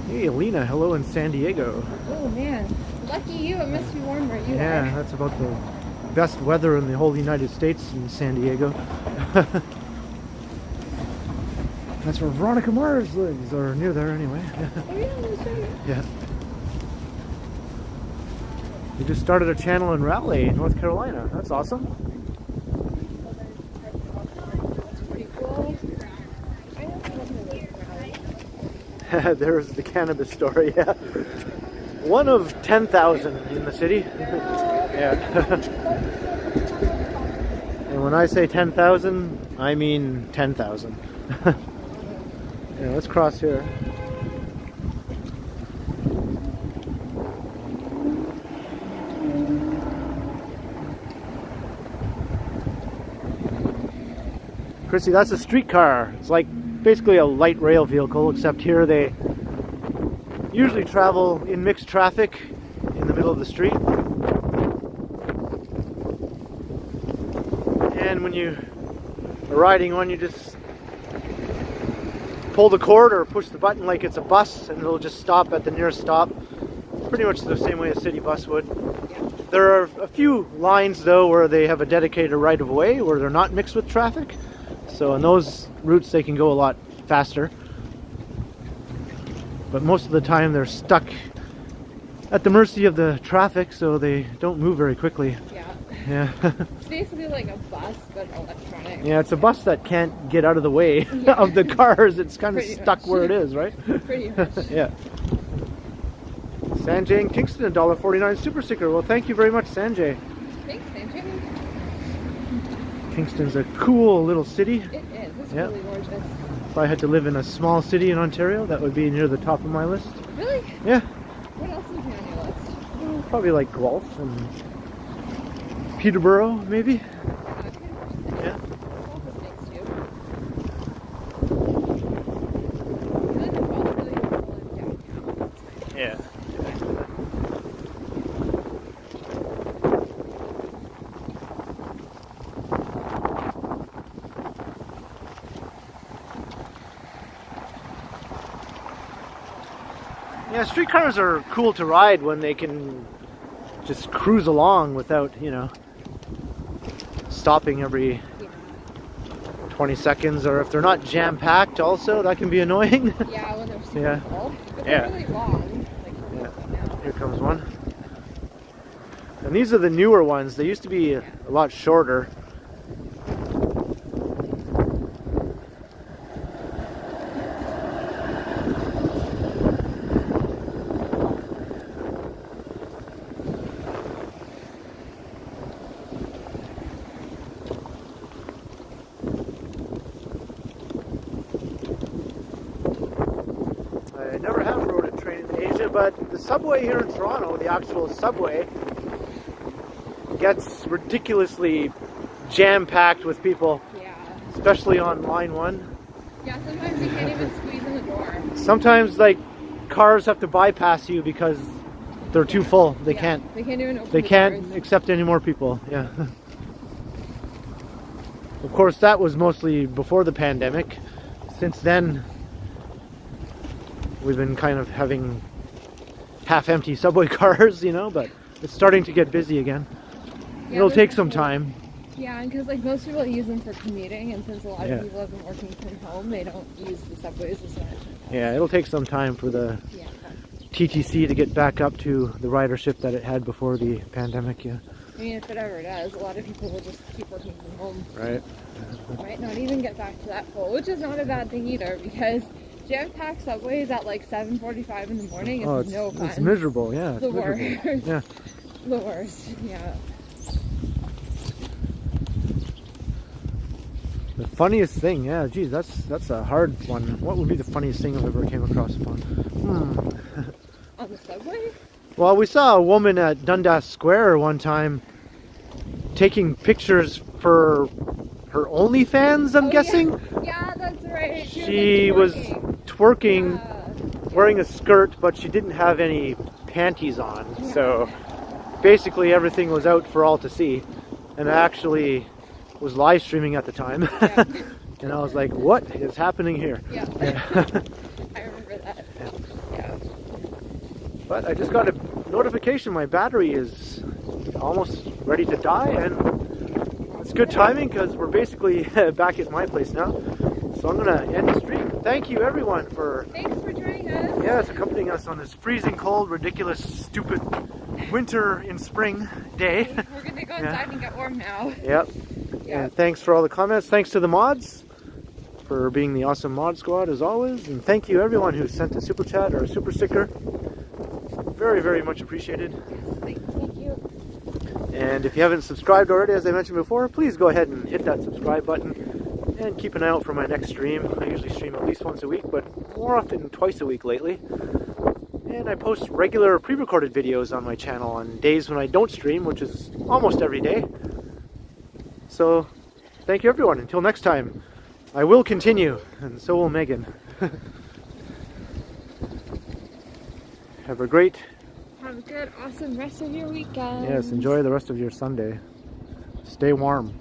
S2: Hey, Alina, hello in San Diego.
S1: Oh man, lucky you, it must be warm where you are.
S2: Yeah, that's about the best weather in the whole United States in San Diego. That's where Veronica Mars lives, or near there anyway.
S1: Oh yeah, that's right.
S2: Yeah. We just started a channel in Raleigh, North Carolina. That's awesome.
S1: That's pretty cool. I know I wasn't awake for Raleigh.
S2: There's the cannabis store, yeah. One of 10,000 in the city. Yeah. And when I say 10,000, I mean 10,000. Yeah, let's cross here. Chrissy, that's a streetcar. It's like basically a light rail vehicle, except here they usually travel in mixed traffic in the middle of the street. And when you are riding one, you just pull the cord or push the button like it's a bus, and it'll just stop at the nearest stop. Pretty much the same way a city bus would. There are a few lines though where they have a dedicated right of way where they're not mixed with traffic. So on those routes they can go a lot faster. But most of the time they're stuck at the mercy of the traffic, so they don't move very quickly. Yeah.
S1: It's basically like a bus, but electronic.
S2: Yeah, it's a bus that can't get out of the way of the cars. It's kind of stuck
S1: much.
S2: where it is, right?
S1: Pretty much.
S2: Yeah. Sanjay in Kingston, $1.49 super sticker. Well, thank you very much, Sanjay.
S1: Thanks, Sanjay.
S2: Kingston's a cool little city.
S1: It is. It's really gorgeous.
S2: If I had to live in a small city in Ontario, that would be near the top of my list.
S1: Really?
S2: Yeah.
S1: What else is on your list?
S2: Probably like Guelph and Peterborough, maybe. Yeah.
S1: Guelph is nice too.
S2: Yeah. Yeah, streetcars are cool to ride when they can just cruise along without, you know, stopping every 20 seconds, or if they're not jam-packed also, that can be annoying.
S1: Yeah, when they're super full. But they're really long. Like,
S2: Here comes one. And these are the newer ones. They used to be a lot shorter. I never have rode a train in Asia, but the subway here in Toronto, the actual subway, gets ridiculously jam-packed with people. Yeah. Especially on line 1.
S1: Yeah, sometimes you can't even squeeze in the door.
S2: Sometimes, like, cars have to bypass you because they're too full. They can't.
S1: They can't even open
S2: They
S1: the
S2: can't
S1: doors.
S2: accept any more people. Yeah. Of course, that was mostly before the pandemic. Since then, we've been kind of having half-empty subway cars, you know, but it's starting to get busy again.
S1: Yeah,
S2: It'll take some time.
S1: Yeah, and because like most people use them for commuting, and since a lot
S2: Yeah.
S1: of people have been working from home, they don't use the subways as much.
S2: Yeah, it'll take some time for the
S1: Yeah.
S2: TTC to get back up to the ridership that it had before the pandemic. Yeah.
S1: I mean, if it ever does, a lot of people will just keep working from home.
S2: Right.
S1: Might not even get back to that full, which is not a bad thing either, because jam-packed subways at like 7:45 in the morning is
S2: Oh, it's,
S1: no fun.
S2: it's miserable. Yeah, it's
S1: The
S2: miserable.
S1: worst.
S2: Yeah.
S1: The worst. Yeah.
S2: The funniest thing, yeah, geez, that's a hard one. What would be the funniest thing I've ever came across upon?
S1: On the subway?
S2: Well, we saw a woman at Dundas Square one time taking pictures for her OnlyFans, I'm guessing.
S1: Yeah, that's right.
S2: She
S1: was
S2: was
S1: like,
S2: twerking,
S1: Yeah.
S2: wearing a skirt, but she didn't have any panties on.
S1: Yeah.
S2: So basically everything was out for all to see. And I actually was live streaming at the time.
S1: Yeah.
S2: And I was like, what is happening here?
S1: Yeah.
S2: Yeah.
S1: I remember that. Yeah.
S2: But I just got a notification my battery is almost ready to die, and it's good timing because we're basically back at my place now. So I'm gonna end the stream. Thank you everyone for
S1: Thanks for joining us.
S2: yes, accompanying us on this freezing cold, ridiculous, stupid winter in spring day.
S1: We're gonna go inside and get warm now.
S2: Yep.
S1: Yeah.
S2: And thanks for all the comments. Thanks to the mods for being the awesome mod squad as always. And thank you everyone who sent a super chat or a super sticker. Very, very much appreciated.
S1: Thank you.
S2: And if you haven't subscribed already, as I mentioned before, please go ahead and hit that subscribe button and keep an eye out for my next stream. I usually stream at least once a week, but more often twice a week lately. And I post regular pre-recorded videos on my channel on days when I don't stream, which is almost every day. So, thank you everyone. Until next time, I will continue, and so will Megan. Have a great...
S1: Have a good, awesome rest of your weekend.
S2: Yes, enjoy the rest of your Sunday. Stay warm.